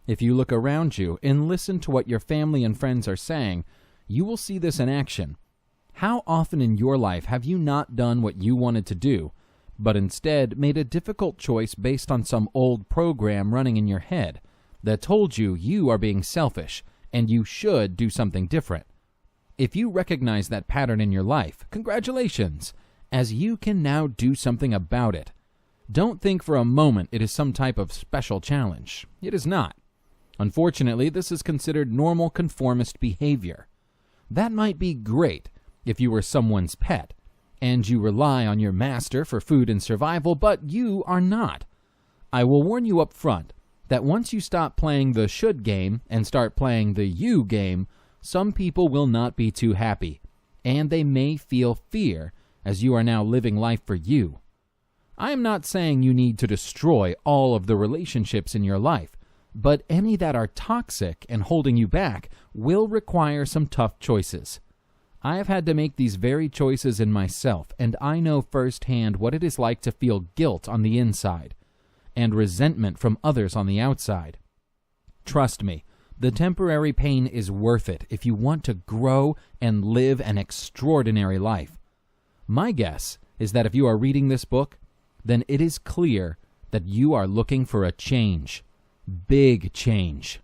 If you look around you and listen to what your family and friends are saying, you will see this in action. How often in your life have you not done what you wanted to do, but instead made a difficult choice based on some old program running in your head that told you you are being selfish and you should do something different? If you recognize that pattern in your life, congratulations, as you can now do something about it. Don't think for a moment it is some type of special challenge. It is not. Unfortunately, this is considered normal conformist behavior. That might be great if you were someone's pet, and you rely on your master for food and survival, but you are not. I will warn you up front that once you stop playing the should game and start playing the you game, some people will not be too happy, and they may feel fear as you are now living life for you. I am not saying you need to destroy all of the relationships in your life, but any that are toxic and holding you back will require some tough choices. I have had to make these very choices in myself, and I know firsthand what it is like to feel guilt on the inside and resentment from others on the outside. Trust me, the temporary pain is worth it if you want to grow and live an extraordinary life. My guess is that if you are reading this book, then it is clear that you are looking for a change. Big change.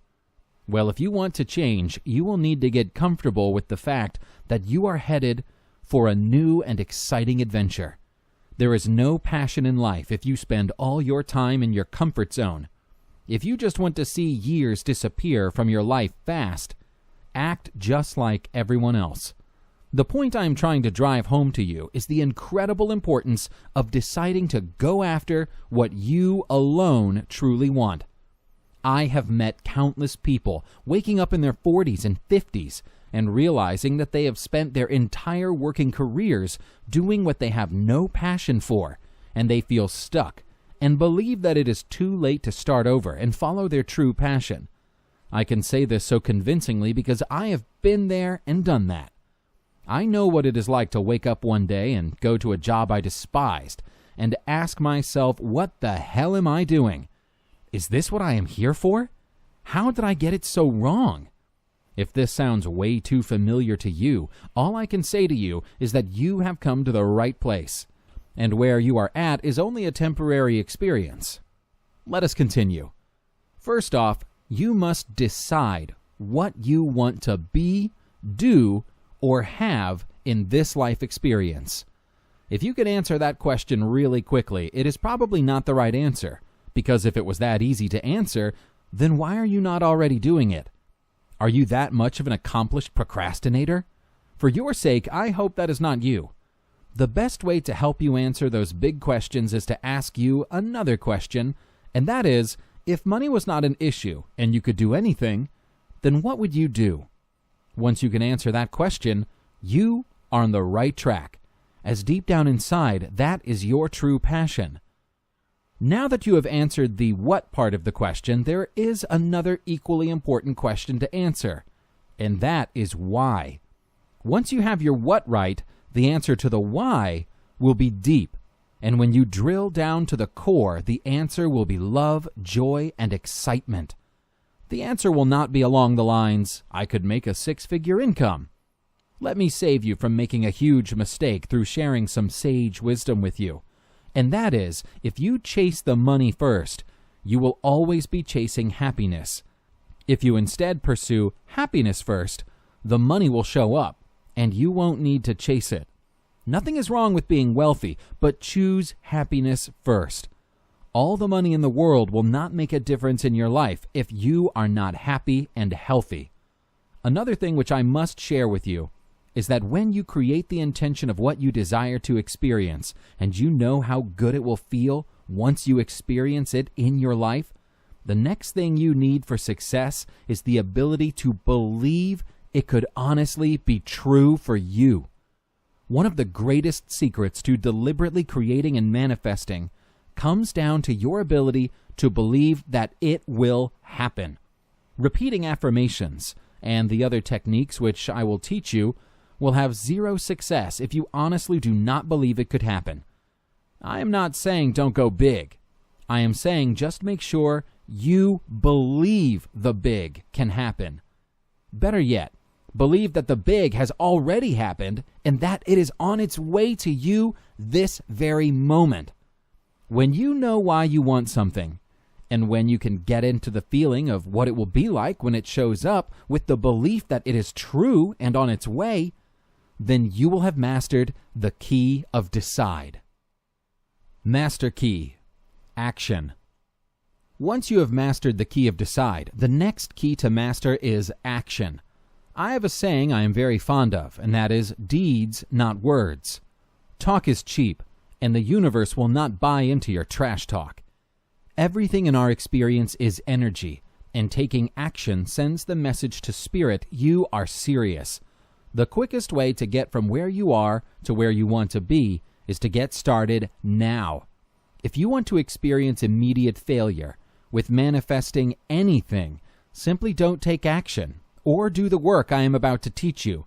Well, if you want to change, you will need to get comfortable with the fact that you are headed for a new and exciting adventure. There is no passion in life if you spend all your time in your comfort zone. If you just want to see years disappear from your life fast, act just like everyone else. The point I am trying to drive home to you is the incredible importance of deciding to go after what you alone truly want. I have met countless people waking up in their 40s and 50s and realizing that they have spent their entire working careers doing what they have no passion for, and they feel stuck and believe that it is too late to start over and follow their true passion. I can say this so convincingly because I have been there and done that. I know what it is like to wake up one day and go to a job I despised and ask myself, what the hell am I doing? Is this what I am here for? How did I get it so wrong? If this sounds way too familiar to you, all I can say to you is that you have come to the right place, and where you are at is only a temporary experience. Let us continue. First off, you must decide what you want to be, do, or have in this life experience. If you could answer that question really quickly, it is probably not the right answer, because if it was that easy to answer, then why are you not already doing it? Are you that much of an accomplished procrastinator? For your sake, I hope that is not you. The best way to help you answer those big questions is to ask you another question, and that is, if money was not an issue and you could do anything, then what would you do? Once you can answer that question, you are on the right track, as deep down inside, that is your true passion. Now that you have answered the what part of the question, there is another equally important question to answer, and that is why. Once you have your what right, the answer to the why will be deep, and when you drill down to the core, the answer will be love, joy, and excitement. The answer will not be along the lines, I could make a six-figure income. Let me save you from making a huge mistake through sharing some sage wisdom with you. And that is, if you chase the money first, you will always be chasing happiness. If you instead pursue happiness first, the money will show up, and you won't need to chase it. Nothing is wrong with being wealthy, but choose happiness first. All the money in the world will not make a difference in your life if you are not happy and healthy. Another thing which I must share with you is that when you create the intention of what you desire to experience, and you know how good it will feel once you experience it in your life, the next thing you need for success is the ability to believe it could honestly be true for you. One of the greatest secrets to deliberately creating and manifesting comes down to your ability to believe that it will happen. Repeating affirmations and the other techniques which I will teach you will have zero success if you honestly do not believe it could happen. I am not saying don't go big. I am saying just make sure you believe the big can happen. Better yet, believe that the big has already happened and that it is on its way to you this very moment. When you know why you want something, and when you can get into the feeling of what it will be like when it shows up with the belief that it is true and on its way, then you will have mastered the key of decide. Master key. Action. Once you have mastered the key of decide, the next key to master is action. I have a saying I am very fond of, and that is deeds, not words. Talk is cheap, and the universe will not buy into your trash talk. Everything in our experience is energy, and taking action sends the message to spirit you are serious. The quickest way to get from where you are to where you want to be is to get started now. If you want to experience immediate failure with manifesting anything, simply don't take action or do the work I am about to teach you.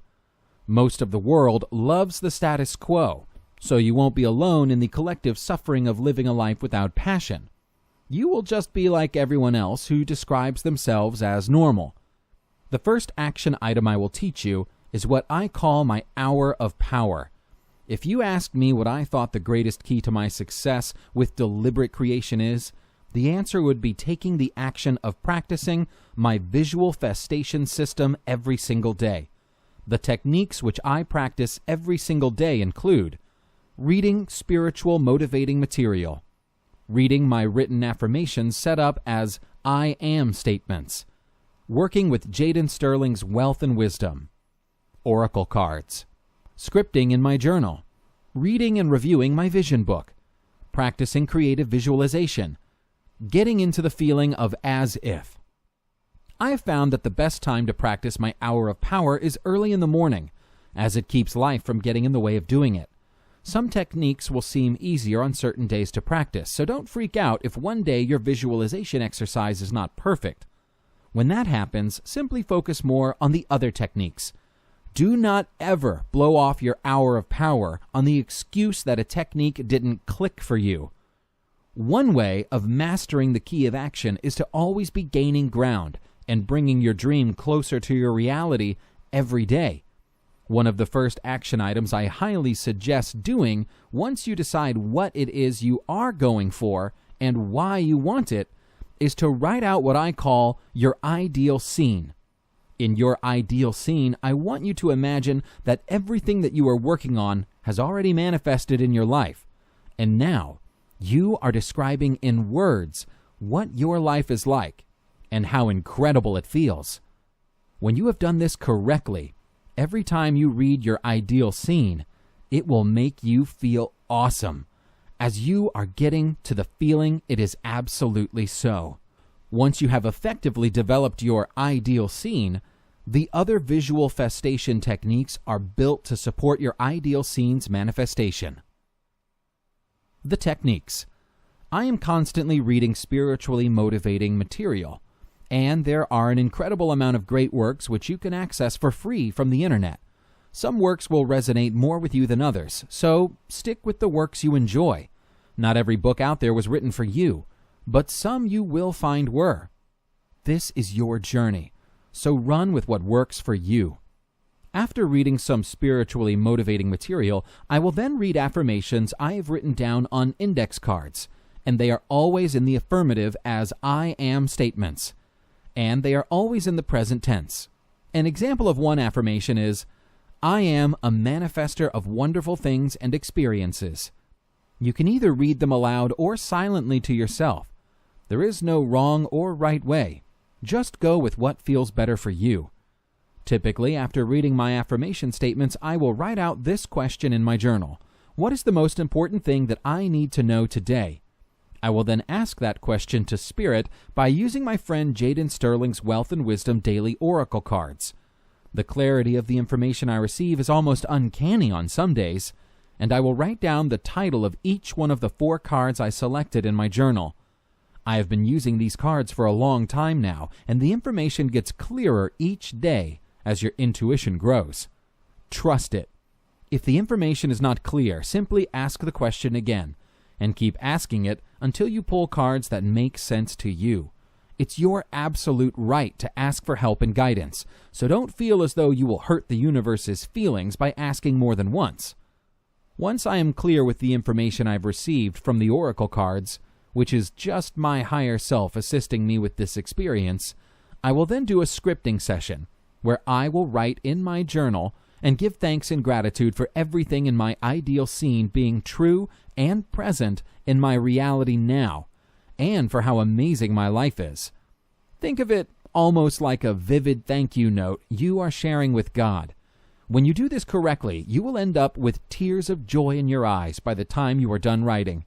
Most of the world loves the status quo, so you won't be alone in the collective suffering of living a life without passion. You will just be like everyone else who describes themselves as normal. The first action item I will teach you is what I call my hour of power. If you asked me what I thought the greatest key to my success with deliberate creation is, the answer would be taking the action of practicing my visual festation system every single day. The techniques which I practice every single day include reading spiritual motivating material, reading my written affirmations set up as I am statements, working with Jaden Sterling's Wealth and Wisdom, oracle cards, scripting in my journal, reading and reviewing my vision book, practicing creative visualization, getting into the feeling of as if. I have found that the best time to practice my hour of power is early in the morning, as it keeps life from getting in the way of doing it. Some techniques will seem easier on certain days to practice, so don't freak out if one day your visualization exercise is not perfect. When that happens, simply focus more on the other techniques. Do not ever blow off your hour of power on the excuse that a technique didn't click for you. One way of mastering the key of action is to always be gaining ground and bringing your dream closer to your reality every day. One of the first action items I highly suggest doing once you decide what it is you are going for and why you want it is to write out what I call your ideal scene. In your ideal scene, I want you to imagine that everything that you are working on has already manifested in your life, and now you are describing in words what your life is like and how incredible it feels. When you have done this correctly, every time you read your ideal scene, it will make you feel awesome, as you are getting to the feeling it is absolutely so. Once you have effectively developed your ideal scene, the other visual festation techniques are built to support your ideal scene's manifestation. The techniques. I am constantly reading spiritually motivating material, and there are an incredible amount of great works which you can access for free from the internet. Some works will resonate more with you than others, so stick with the works you enjoy. Not every book out there was written for you, but some you will find were. This is your journey, so run with what works for you. After reading some spiritually motivating material, I will then read affirmations I have written down on index cards, and they are always in the affirmative as I am statements, and they are always in the present tense. An example of one affirmation is, I am a manifester of wonderful things and experiences. You can either read them aloud or silently to yourself. There is no wrong or right way. Just go with what feels better for you. Typically, after reading my affirmation statements, I will write out this question in my journal. What is the most important thing that I need to know today? I will then ask that question to Spirit by using my friend Jaden Sterling's Wealth and Wisdom Daily Oracle cards. The clarity of the information I receive is almost uncanny on some days, and I will write down the title of each one of the 4 cards I selected in my journal. I have been using these cards for a long time now, and the information gets clearer each day as your intuition grows. Trust it. If the information is not clear, simply ask the question again, and keep asking it until you pull cards that make sense to you. It's your absolute right to ask for help and guidance, so don't feel as though you will hurt the universe's feelings by asking more than once. Once I am clear with the information I've received from the oracle cards, which is just my higher self assisting me with this experience, I will then do a scripting session where I will write in my journal and give thanks and gratitude for everything in my ideal scene being true and present in my reality now, and for how amazing my life is. Think of it almost like a vivid thank you note you are sharing with God. When you do this correctly, you will end up with tears of joy in your eyes by the time you are done writing.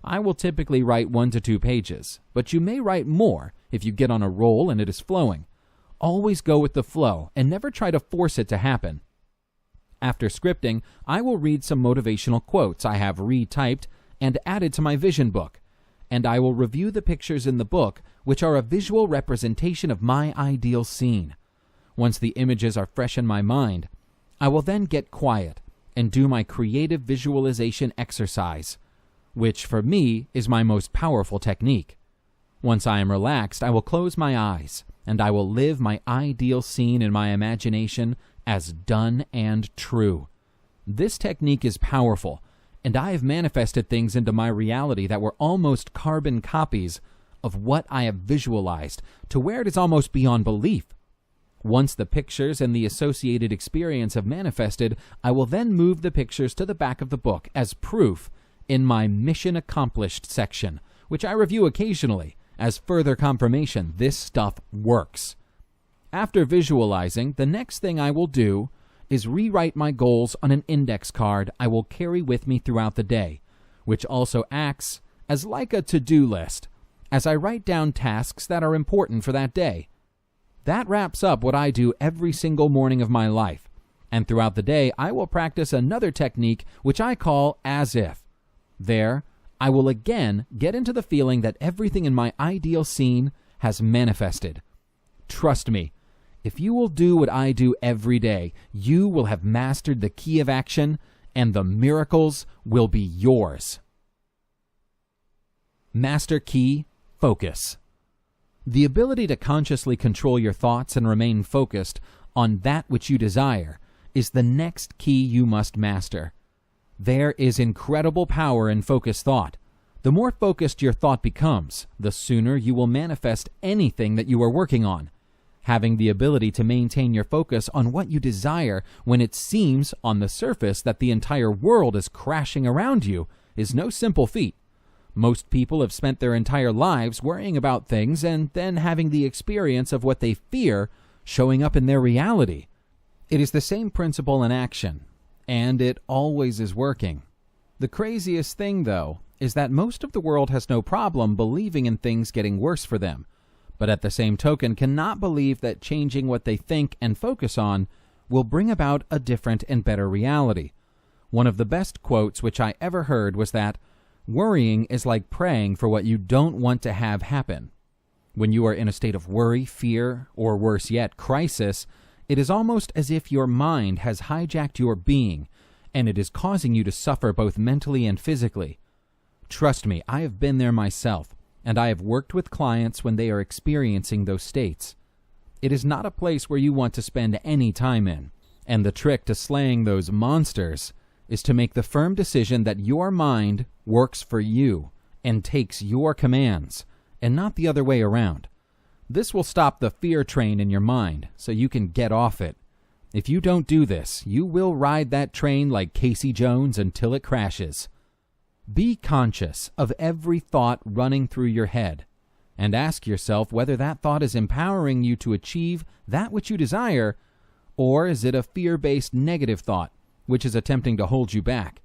I will typically write 1 to 2 pages, but you may write more if you get on a roll and it is flowing. Always go with the flow and never try to force it to happen. After scripting, I will read some motivational quotes I have retyped and added to my vision book, and I will review the pictures in the book, which are a visual representation of my ideal scene. Once the images are fresh in my mind, I will then get quiet and do my creative visualization exercise, which for me is my most powerful technique. Once I am relaxed, I will close my eyes, and I will live my ideal scene in my imagination as done and true. This technique is powerful, and I have manifested things into my reality that were almost carbon copies of what I have visualized, to where it is almost beyond belief. Once the pictures and the associated experience have manifested, I will then move the pictures to the back of the book as proof in my Mission Accomplished section, which I review occasionally as further confirmation this stuff works. After visualizing, the next thing I will do is rewrite my goals on an index card I will carry with me throughout the day, which also acts as like a to-do list. as I write down tasks that are important for that day. That wraps up what I do every single morning of my life. And throughout the day, I will practice another technique which I call as if. There, I will again get into the feeling that everything in my ideal scene has manifested. Trust me, if you will do what I do every day, you will have mastered the key of action, and the miracles will be yours. Master Key Focus. The ability to consciously control your thoughts and remain focused on that which you desire is the next key you must master. There is incredible power in focused thought. The more focused your thought becomes, the sooner you will manifest anything that you are working on. Having the ability to maintain your focus on what you desire when it seems on the surface that the entire world is crashing around you is no simple feat. Most people have spent their entire lives worrying about things and then having the experience of what they fear showing up in their reality. It is the same principle in action, and it always is working. The craziest thing, though, is that most of the world has no problem believing in things getting worse for them, but at the same token cannot believe that changing what they think and focus on will bring about a different and better reality. One of the best quotes which I ever heard was that, "Worrying is like praying for what you don't want to have happen." When you are in a state of worry, fear, or worse yet, crisis, it is almost as if your mind has hijacked your being, and it is causing you to suffer both mentally and physically. Trust me, I have been there myself, and I have worked with clients when they are experiencing those states. It is not a place where you want to spend any time in, and the trick to slaying those monsters is to make the firm decision that your mind works for you and takes your commands, and not the other way around. This will stop the fear train in your mind, so you can get off it. If you don't do this, you will ride that train like Casey Jones until it crashes. Be conscious of every thought running through your head, and ask yourself whether that thought is empowering you to achieve that which you desire, or is it a fear-based negative thought, which is attempting to hold you back.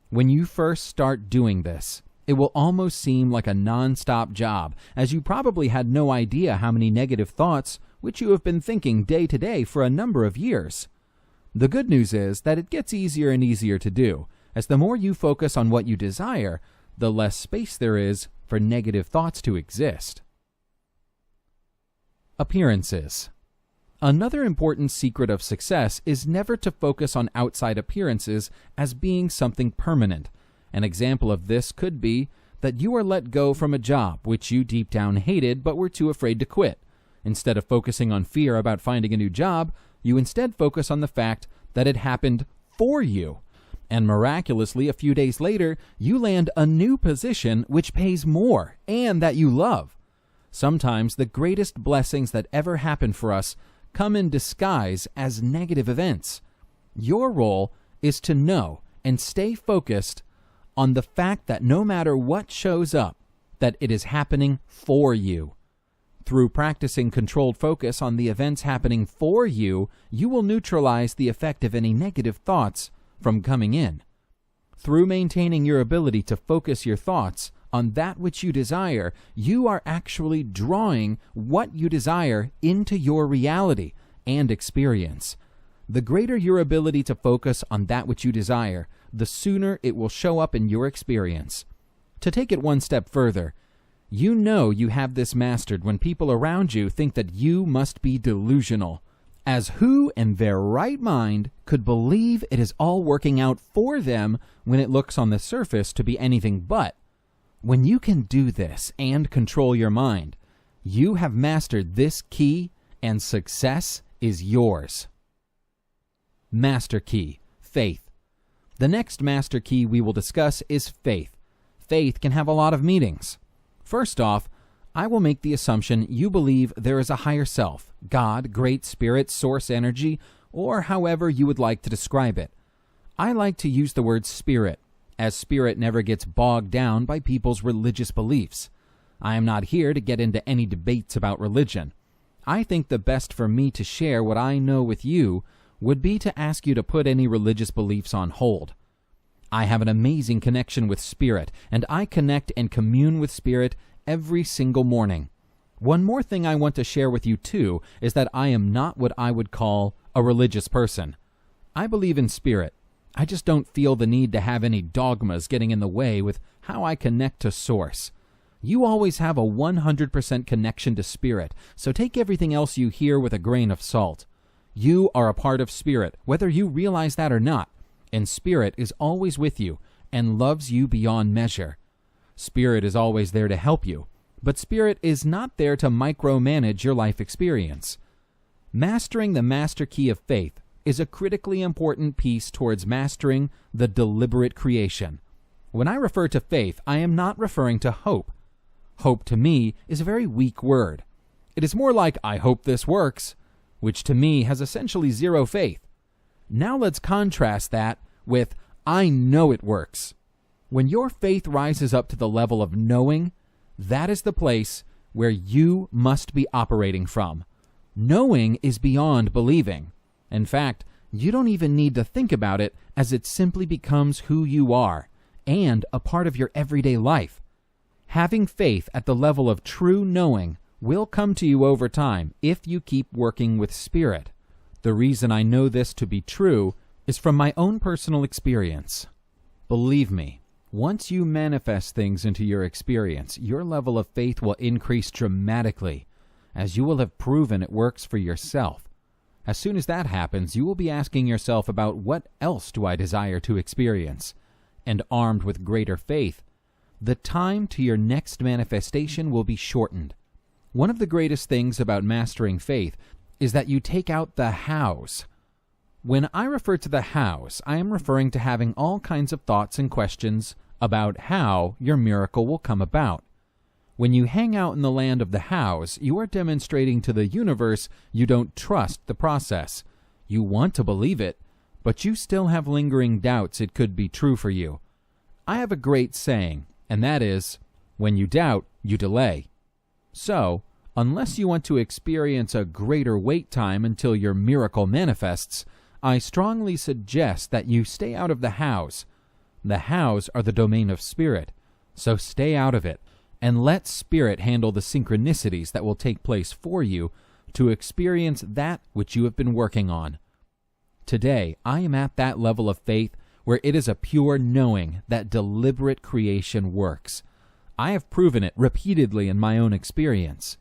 When you first start doing this, it will almost seem like a non-stop job, as you probably had no idea how many negative thoughts which you have been thinking day to day for a number of years. The good news is that it gets easier and easier to do, as the more you focus on what you desire, the less space there is for negative thoughts to exist. Appearances. Another important secret of success is never to focus on outside appearances as being something permanent. An example of this could be that you are let go from a job which you deep down hated but were too afraid to quit. Instead of focusing on fear about finding a new job, you instead focus on the fact that it happened for you. And miraculously, a few days later, you land a new position which pays more and that you love. Sometimes the greatest blessings that ever happen for us come in disguise as negative events. Your role is to know and stay focused on the fact that no matter what shows up, that it is happening for you. Through practicing controlled focus on the events happening for you, you will neutralize the effect of any negative thoughts from coming in. Through maintaining your ability to focus your thoughts on that which you desire, you are actually drawing what you desire into your reality and experience. The greater your ability to focus on that which you desire, the sooner it will show up in your experience. To take it one step further, you know you have this mastered when people around you think that you must be delusional. As who in their right mind could believe it is all working out for them when it looks on the surface to be anything but? When you can do this and control your mind, you have mastered this key and success is yours. Master Key, Faith. The next master key we will discuss is faith. Faith can have a lot of meanings. First off, I will make the assumption you believe there is a higher self, God, Great Spirit, Source Energy, or however you would like to describe it. I like to use the word spirit, as spirit never gets bogged down by people's religious beliefs. I am not here to get into any debates about religion. I think the best for me to share what I know with you would be to ask you to put any religious beliefs on hold. I have an amazing connection with Spirit, and I connect and commune with Spirit every single morning. One more thing I want to share with you too is that I am not what I would call a religious person. I believe in Spirit. I just don't feel the need to have any dogmas getting in the way with how I connect to Source. You always have a 100% connection to Spirit, so take everything else you hear with a grain of salt. You are a part of Spirit, whether you realize that or not, and Spirit is always with you and loves you beyond measure. Spirit is always there to help you, but Spirit is not there to micromanage your life experience. Mastering the master key of faith is a critically important piece towards mastering the deliberate creation. When I refer to faith, I am not referring to hope. Hope to me is a very weak word. It is more like, I hope this works, which to me has essentially zero faith. Now let's contrast that with, I know it works. When your faith rises up to the level of knowing, that is the place where you must be operating from. Knowing is beyond believing. In fact, you don't even need to think about it, as it simply becomes who you are and a part of your everyday life. Having faith at the level of true knowing will come to you over time if you keep working with Spirit. The reason I know this to be true is from my own personal experience. Believe me, once you manifest things into your experience, your level of faith will increase dramatically, as you will have proven it works for yourself. As soon as that happens, you will be asking yourself about what else do I desire to experience? And armed with greater faith, the time to your next manifestation will be shortened. One of the greatest things about mastering faith is that you take out the hows. When I refer to the hows, I am referring to having all kinds of thoughts and questions about how your miracle will come about. When you hang out in the land of the hows, you are demonstrating to the universe you don't trust the process. You want to believe it, but you still have lingering doubts it could be true for you. I have a great saying, and that is, when you doubt, you delay. So, unless you want to experience a greater wait time until your miracle manifests, I strongly suggest that you stay out of the hows. The hows are the domain of Spirit, so stay out of it, and let Spirit handle the synchronicities that will take place for you to experience that which you have been working on. Today, I am at that level of faith where it is a pure knowing that deliberate creation works. I have proven it repeatedly in my own experience.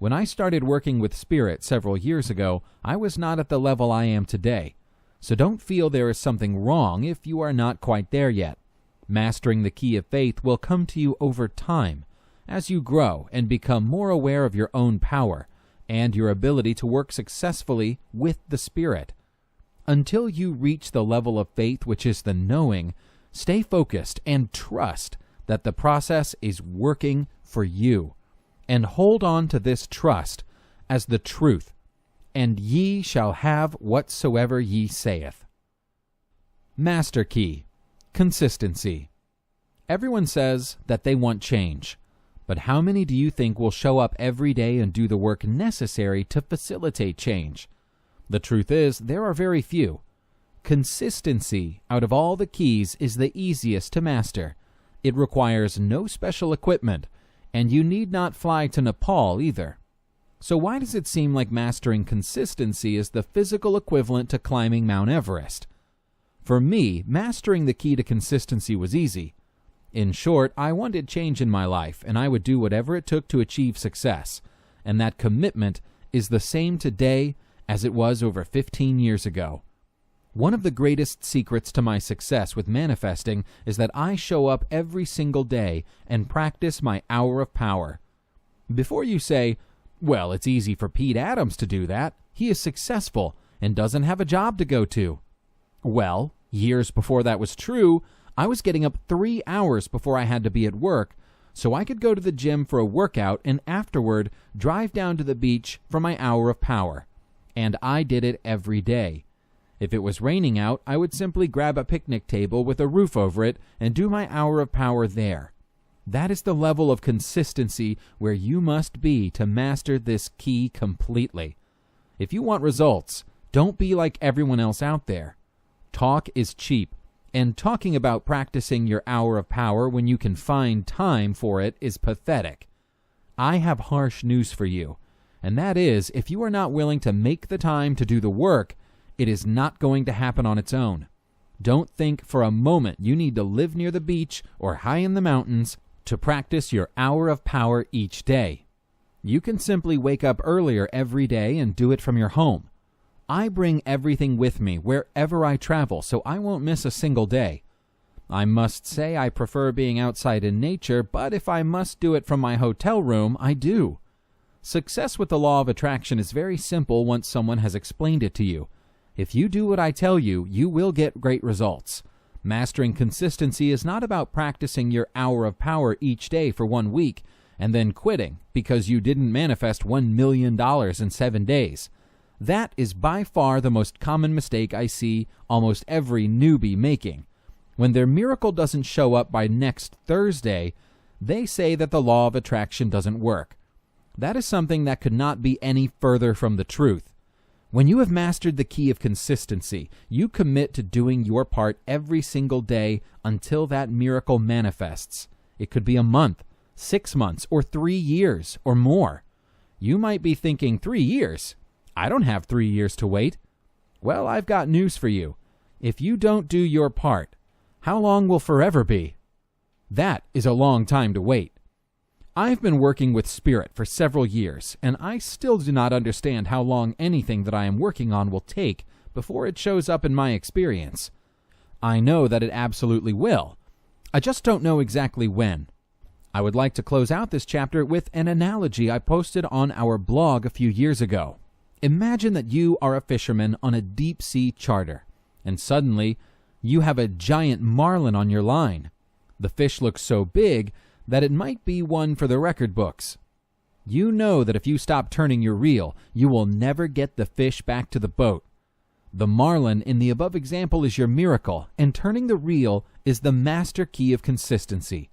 When I started working with Spirit several years ago, I was not at the level I am today. So don't feel there is something wrong if you are not quite there yet. Mastering the key of faith will come to you over time, as you grow and become more aware of your own power and your ability to work successfully with the Spirit. Until you reach the level of faith which is the knowing, stay focused and trust that the process is working for you. And hold on to this trust as the truth. And ye shall have whatsoever ye saith. Master key. Consistency. Everyone says that they want change. But how many do you think will show up every day and do the work necessary to facilitate change? The truth is, there are very few. Consistency, out of all the keys, is the easiest to master. It requires no special equipment, and you need not fly to Nepal either. So why does it seem like mastering consistency is the physical equivalent to climbing Mount Everest? For me, mastering the key to consistency was easy. In short, I wanted change in my life, and I would do whatever it took to achieve success. And that commitment is the same today as it was over 15 years ago. One of the greatest secrets to my success with manifesting is that I show up every single day and practice my hour of power. Before you say, well, it's easy for Pete Adams to do that. He is successful and doesn't have a job to go to. Well, years before that was true, I was getting up 3 hours before I had to be at work so I could go to the gym for a workout and afterward drive down to the beach for my hour of power. And I did it every day. If it was raining out, I would simply grab a picnic table with a roof over it and do my hour of power there. That is the level of consistency where you must be to master this key completely. If you want results, don't be like everyone else out there. Talk is cheap, And talking about practicing your hour of power when you can find time for it is pathetic. I have harsh news for you, and that is, if you are not willing to make the time to do the work, it is not going to happen on its own. Don't think for a moment you need to live near the beach or high in the mountains to practice your hour of power each day. You can simply wake up earlier every day and do it from your home. I bring everything with me wherever I travel, so I won't miss a single day. I must say I prefer being outside in nature, but if I must do it from my hotel room, I do. Success with the law of attraction is very simple once someone has explained it to you. If you do what I tell you, you will get great results. Mastering consistency is not about practicing your hour of power each day for 1 week and then quitting because you didn't manifest $1 million in 7 days. That is by far the most common mistake I see almost every newbie making. When their miracle doesn't show up by next Thursday, they say that the law of attraction doesn't work. That is something that could not be any further from the truth. When you have mastered the key of consistency, you commit to doing your part every single day until that miracle manifests. It could be a month, 6 months, or 3 years, or more. You might be thinking, 3 years? I don't have 3 years to wait. Well, I've got news for you. If you don't do your part, how long will forever be? That is a long time to wait. I've been working with Spirit for several years, and I still do not understand how long anything that I am working on will take before it shows up in my experience. I know that it absolutely will. I just don't know exactly when. I would like to close out this chapter with an analogy I posted on our blog a few years ago. Imagine that you are a fisherman on a deep-sea charter, and suddenly you have a giant marlin on your line. The fish looks so big that it might be one for the record books. You know that if you stop turning your reel, you will never get the fish back to the boat. The marlin in the above example is your miracle, and turning the reel is the master key of consistency.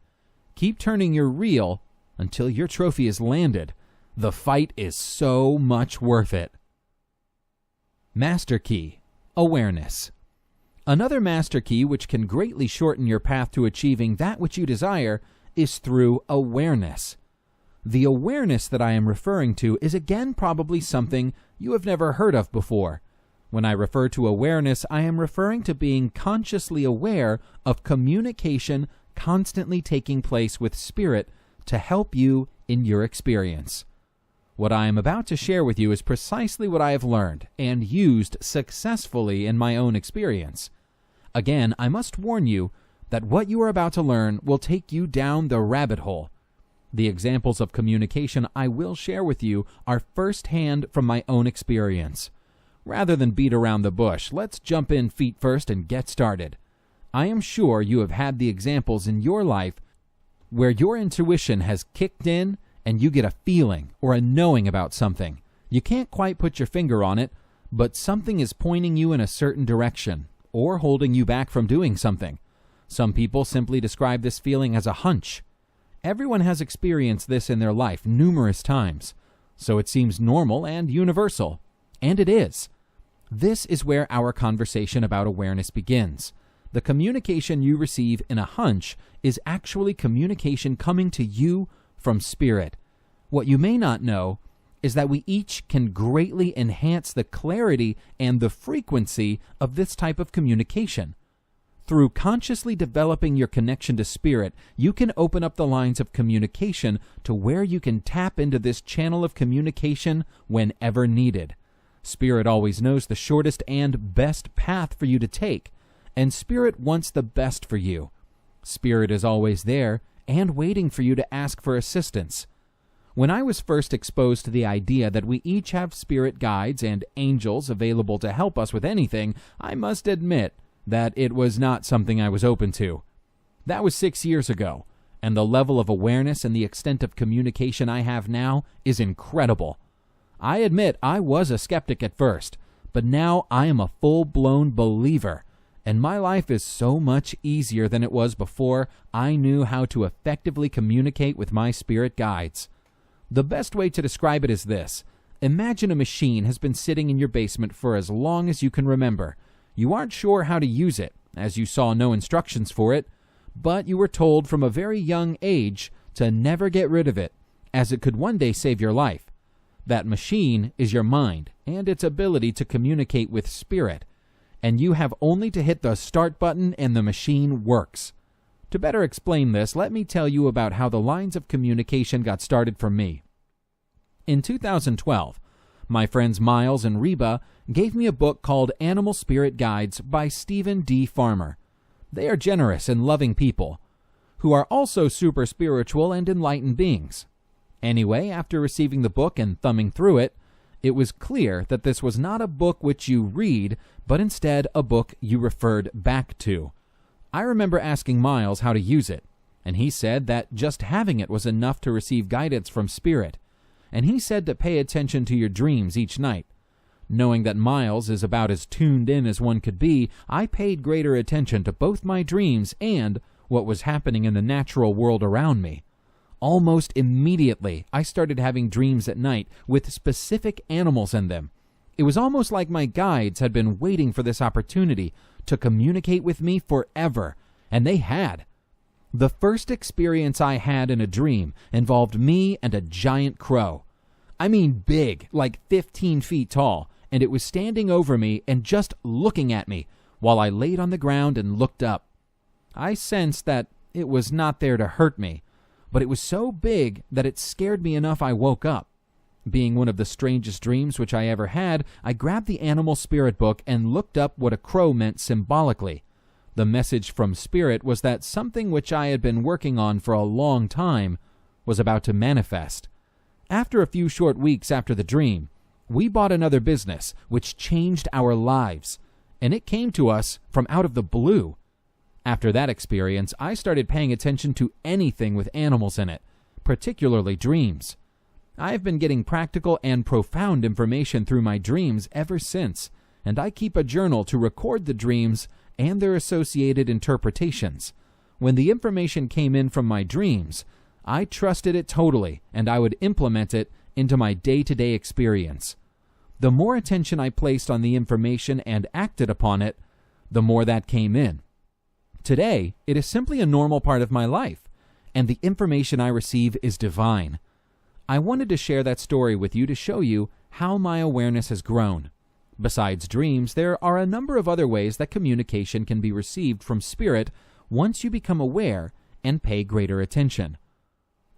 Keep turning your reel until your trophy is landed. The fight is so much worth it. Master key, awareness. Another master key which can greatly shorten your path to achieving that which you desire is through awareness. The awareness that I am referring to is again probably something you have never heard of before. When I refer to awareness, I am referring to being consciously aware of communication constantly taking place with Spirit to help you in your experience. What I am about to share with you is precisely what I have learned and used successfully in my own experience. Again, I must warn you that what you are about to learn will take you down the rabbit hole. The examples of communication I will share with you are firsthand from my own experience. Rather than beat around the bush, let's jump in feet first and get started. I am sure you have had the examples in your life where your intuition has kicked in and you get a feeling or a knowing about something. You can't quite put your finger on it, but something is pointing you in a certain direction or holding you back from doing something. Some people simply describe this feeling as a hunch. Everyone has experienced this in their life numerous times, so it seems normal and universal. And it is. This is where our conversation about awareness begins. The communication you receive in a hunch is actually communication coming to you from Spirit. What you may not know is that we each can greatly enhance the clarity and the frequency of this type of communication. Through consciously developing your connection to Spirit, you can open up the lines of communication to where you can tap into this channel of communication whenever needed. Spirit always knows the shortest and best path for you to take, and Spirit wants the best for you. Spirit is always there and waiting for you to ask for assistance. When I was first exposed to the idea that we each have spirit guides and angels available to help us with anything, I must admit that it was not something I was open to. That was 6 years ago, and the level of awareness and the extent of communication I have now is incredible. I admit I was a skeptic at first, but now I am a full-blown believer, and my life is so much easier than it was before I knew how to effectively communicate with my spirit guides. The best way to describe it is this. Imagine a machine has been sitting in your basement for as long as you can remember. You aren't sure how to use it, as you saw no instructions for it, but you were told from a very young age to never get rid of it, as it could one day save your life. That machine is your mind and its ability to communicate with spirit, and you have only to hit the start button and the machine works. To better explain this, let me tell you about how the lines of communication got started for me. In 2012, my friends Miles and Reba gave me a book called Animal Spirit Guides by Stephen D. Farmer. They are generous and loving people, who are also super spiritual and enlightened beings. Anyway, after receiving the book and thumbing through it, it was clear that this was not a book which you read, but instead a book you referred back to. I remember asking Miles how to use it, and he said that just having it was enough to receive guidance from Spirit, and he said to pay attention to your dreams each night. Knowing that Miles is about as tuned in as one could be, I paid greater attention to both my dreams and what was happening in the natural world around me. Almost immediately, I started having dreams at night with specific animals in them. It was almost like my guides had been waiting for this opportunity to communicate with me forever, and they had. The first experience I had in a dream involved me and a giant crow. I mean big, like 15 feet tall, and it was standing over me and just looking at me while I laid on the ground and looked up. I sensed that it was not there to hurt me, but it was so big that it scared me enough I woke up. Being one of the strangest dreams which I ever had, I grabbed the Animal Spirit book and looked up what a crow meant symbolically. The message from Spirit was that something which I had been working on for a long time was about to manifest. After a few short weeks after the dream, we bought another business which changed our lives, and it came to us from out of the blue. After that experience, I started paying attention to anything with animals in it, particularly dreams. I've been getting practical and profound information through my dreams ever since, and I keep a journal to record the dreams and their associated interpretations. When the information came in from my dreams, I trusted it totally, and I would implement it into my day-to-day experience. The more attention I placed on the information and acted upon it, the more that came in. Today, it is simply a normal part of my life, and the information I receive is divine. I wanted to share that story with you to show you how my awareness has grown. Besides dreams, there are a number of other ways that communication can be received from Spirit once you become aware and pay greater attention.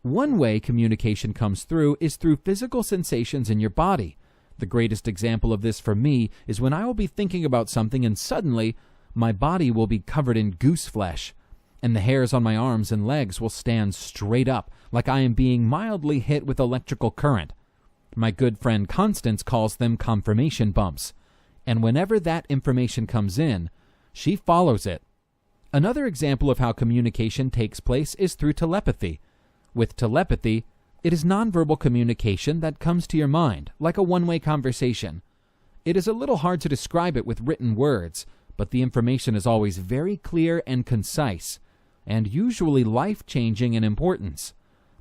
One way communication comes through is through physical sensations in your body. The greatest example of this for me is when I will be thinking about something and suddenly my body will be covered in goose flesh, and the hairs on my arms and legs will stand straight up like I am being mildly hit with electrical current. My good friend Constance calls them confirmation bumps, and whenever that information comes in, she follows it. Another example of how communication takes place is through telepathy. With telepathy, it is nonverbal communication that comes to your mind, like a one-way conversation. It is a little hard to describe it with written words, but the information is always very clear and concise, and usually life-changing in importance.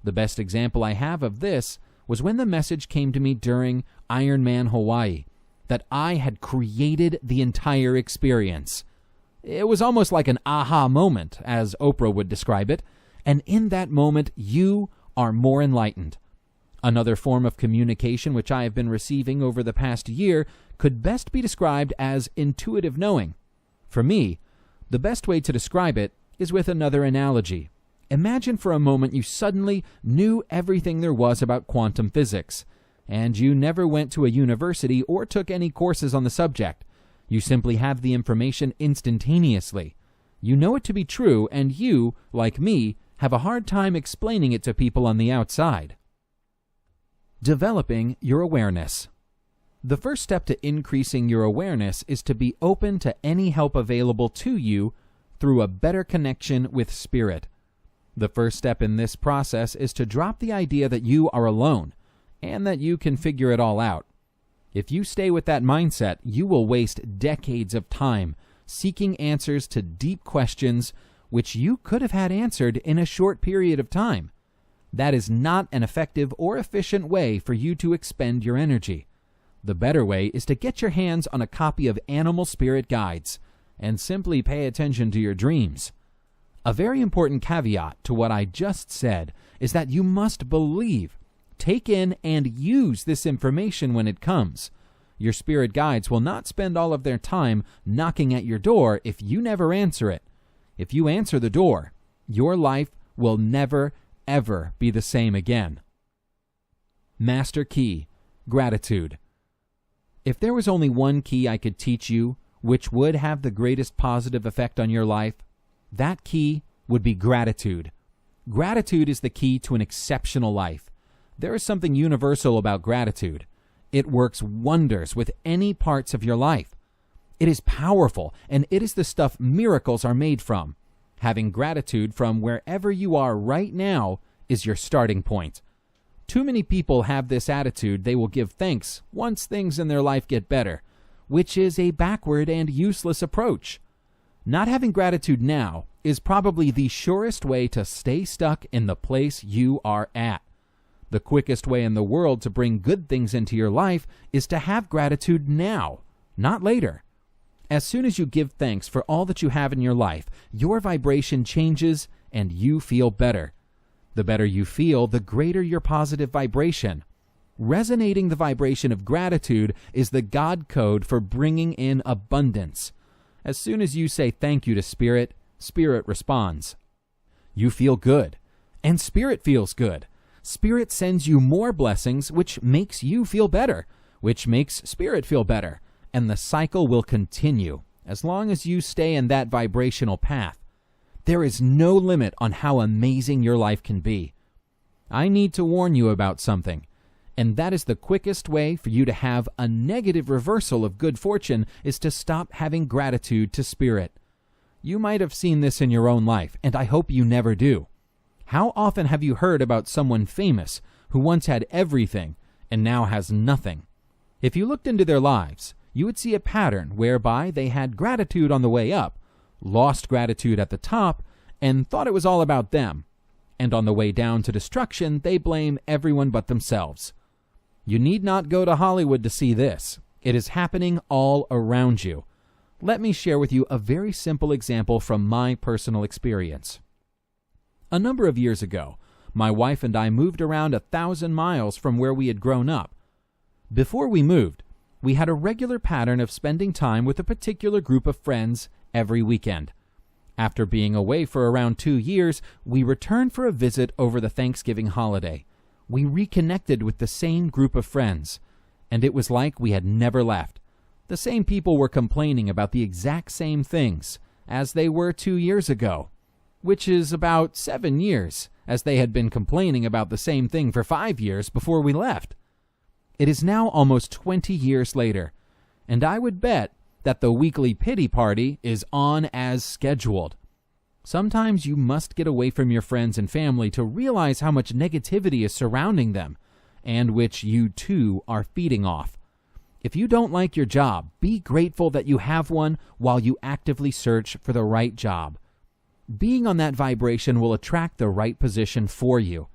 The best example I have of this was when the message came to me during Ironman Hawaii, that I had created the entire experience. It was almost like an aha moment, as Oprah would describe it, and in that moment, you are more enlightened. Another form of communication which I have been receiving over the past year could best be described as intuitive knowing. For me, the best way to describe it is with another analogy. Imagine for a moment you suddenly knew everything there was about quantum physics, and you never went to a university or took any courses on the subject. You simply have the information instantaneously. You know it to be true, and you, like me, have a hard time explaining it to people on the outside. Developing your awareness. The first step to increasing your awareness is to be open to any help available to you through a better connection with Spirit. The first step in this process is to drop the idea that you are alone and that you can figure it all out. If you stay with that mindset, you will waste decades of time seeking answers to deep questions which you could have had answered in a short period of time. That is not an effective or efficient way for you to expend your energy. The better way is to get your hands on a copy of Animal Spirit Guides. and simply pay attention to your dreams. A very important caveat to what I just said is that you must believe, take in, and use this information when it comes. Your spirit guides will not spend all of their time knocking at your door if you never answer it. If you answer the door, your life will never, ever be the same again. Master key, gratitude. If there was only one key I could teach you, which would have the greatest positive effect on your life, that key would be gratitude. Gratitude is the key to an exceptional life. There is something universal about gratitude. It works wonders with any parts of your life. It is powerful, and it is the stuff miracles are made from. Having gratitude from wherever you are right now is your starting point. Too many people have this attitude they will give thanks once things in their life get better, which is a backward and useless approach. Not having gratitude now is probably the surest way to stay stuck in the place you are at. The quickest way in the world to bring good things into your life is to have gratitude now, not later. As soon as you give thanks for all that you have in your life, your vibration changes and you feel better. The better you feel, the greater your positive vibration. Resonating the vibration of gratitude is the God code for bringing in abundance. As soon as you say thank you to Spirit, Spirit responds. You feel good, and Spirit feels good. Spirit sends you more blessings, which makes you feel better, which makes Spirit feel better, and the cycle will continue as long as you stay in that vibrational path. There is no limit on how amazing your life can be. I need to warn you about something, and that is the quickest way for you to have a negative reversal of good fortune is to stop having gratitude to Spirit. You might have seen this in your own life, and I hope you never do. How often have you heard about someone famous who once had everything and now has nothing? If you looked into their lives, you would see a pattern whereby they had gratitude on the way up, lost gratitude at the top, and thought it was all about them. And on the way down to destruction, they blame everyone but themselves. You need not go to Hollywood to see this. It is happening all around you. Let me share with you a very simple example from my personal experience. A number of years ago, my wife and I moved around 1,000 miles from where we had grown up. Before we moved, we had a regular pattern of spending time with a particular group of friends every weekend. After being away for around 2 years, we returned for a visit over the Thanksgiving holiday. We reconnected with the same group of friends, and it was like we had never left. The same people were complaining about the exact same things as they were 2 years ago, which is about 7 years, as they had been complaining about the same thing for 5 years before we left. It is now almost 20 years later, and I would bet that the weekly pity party is on as scheduled. Sometimes you must get away from your friends and family to realize how much negativity is surrounding them, and which you too are feeding off. If you don't like your job, be grateful that you have one while you actively search for the right job. Being on that vibration will attract the right position for you.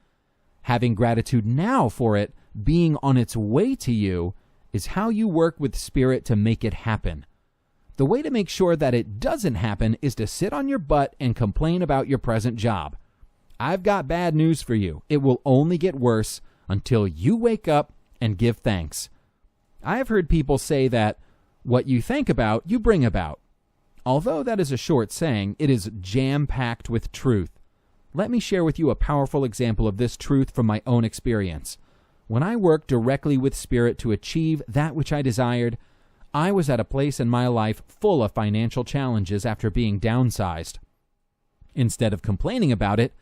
Having gratitude now for it being on its way to you is how you work with Spirit to make it happen. The way to make sure that it doesn't happen is to sit on your butt and complain about your present job. I've got bad news for you. It will only get worse until you wake up and give thanks. I have heard people say that what you think about, you bring about. Although that is a short saying, it is jam-packed with truth. Let me share with you a powerful example of this truth from my own experience. When I worked directly with Spirit to achieve that which I desired, I was at a place in my life full of financial challenges after being downsized. Instead of complaining about it,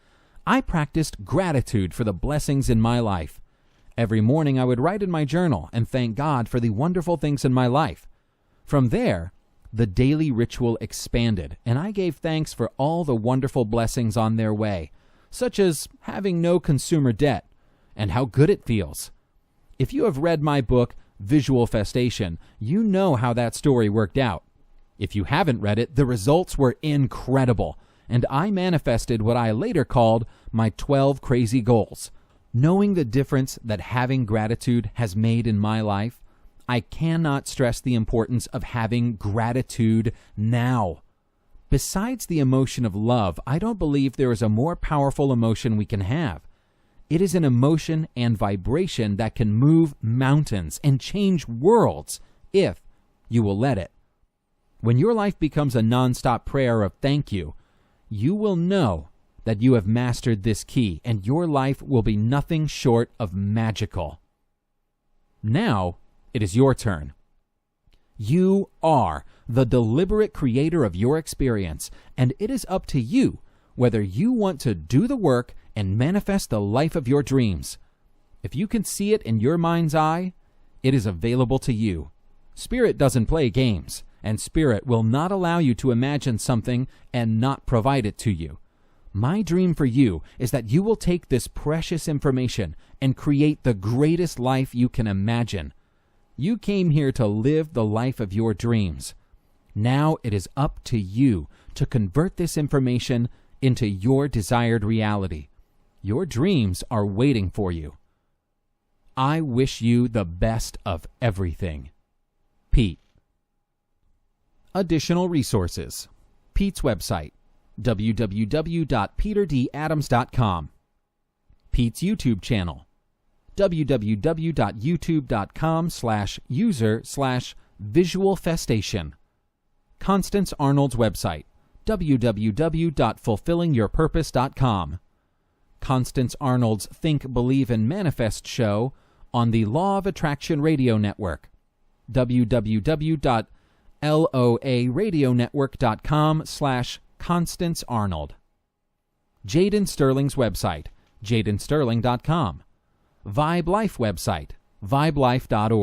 I practiced gratitude for the blessings in my life. Every morning I would write in my journal and thank God for the wonderful things in my life. From there, the daily ritual expanded, and I gave thanks for all the wonderful blessings on their way, such as having no consumer debt, and how good it feels. If you have read my book, Visual Festation, you know how that story worked out. If you haven't read it, the results were incredible, and I manifested what I later called my 12 crazy goals. Knowing the difference that having gratitude has made in my life, I cannot stress the importance of having gratitude now. Besides the emotion of love, I don't believe there is a more powerful emotion we can have. It is an emotion and vibration that can move mountains and change worlds if you will let it. When your life becomes a nonstop prayer of thank you, you will know that you have mastered this key, and your life will be nothing short of magical. Now, it is your turn. You are the deliberate creator of your experience, and it is up to you whether you want to do the work and manifest the life of your dreams. If you can see it in your mind's eye, it is available to you. Spirit doesn't play games, and Spirit will not allow you to imagine something and not provide it to you. My dream for you is that you will take this precious information and create the greatest life you can imagine. You came here to live the life of your dreams. Now it is up to you to convert this information into your desired reality. Your dreams are waiting for you. I wish you the best of everything. Pete. Additional resources. Pete's website, www.peterdadams.com. Pete's YouTube channel, www.youtube.com/user/visualfestation. Constance Arnold's website, www.fulfillingyourpurpose.com. Constance Arnold's Think, Believe, and Manifest show on the Law of Attraction Radio Network, www.loaradionetwork.com/Constance Arnold. Jaden Sterling's website, jadensterling.com. Vibe Life website, vibelife.org.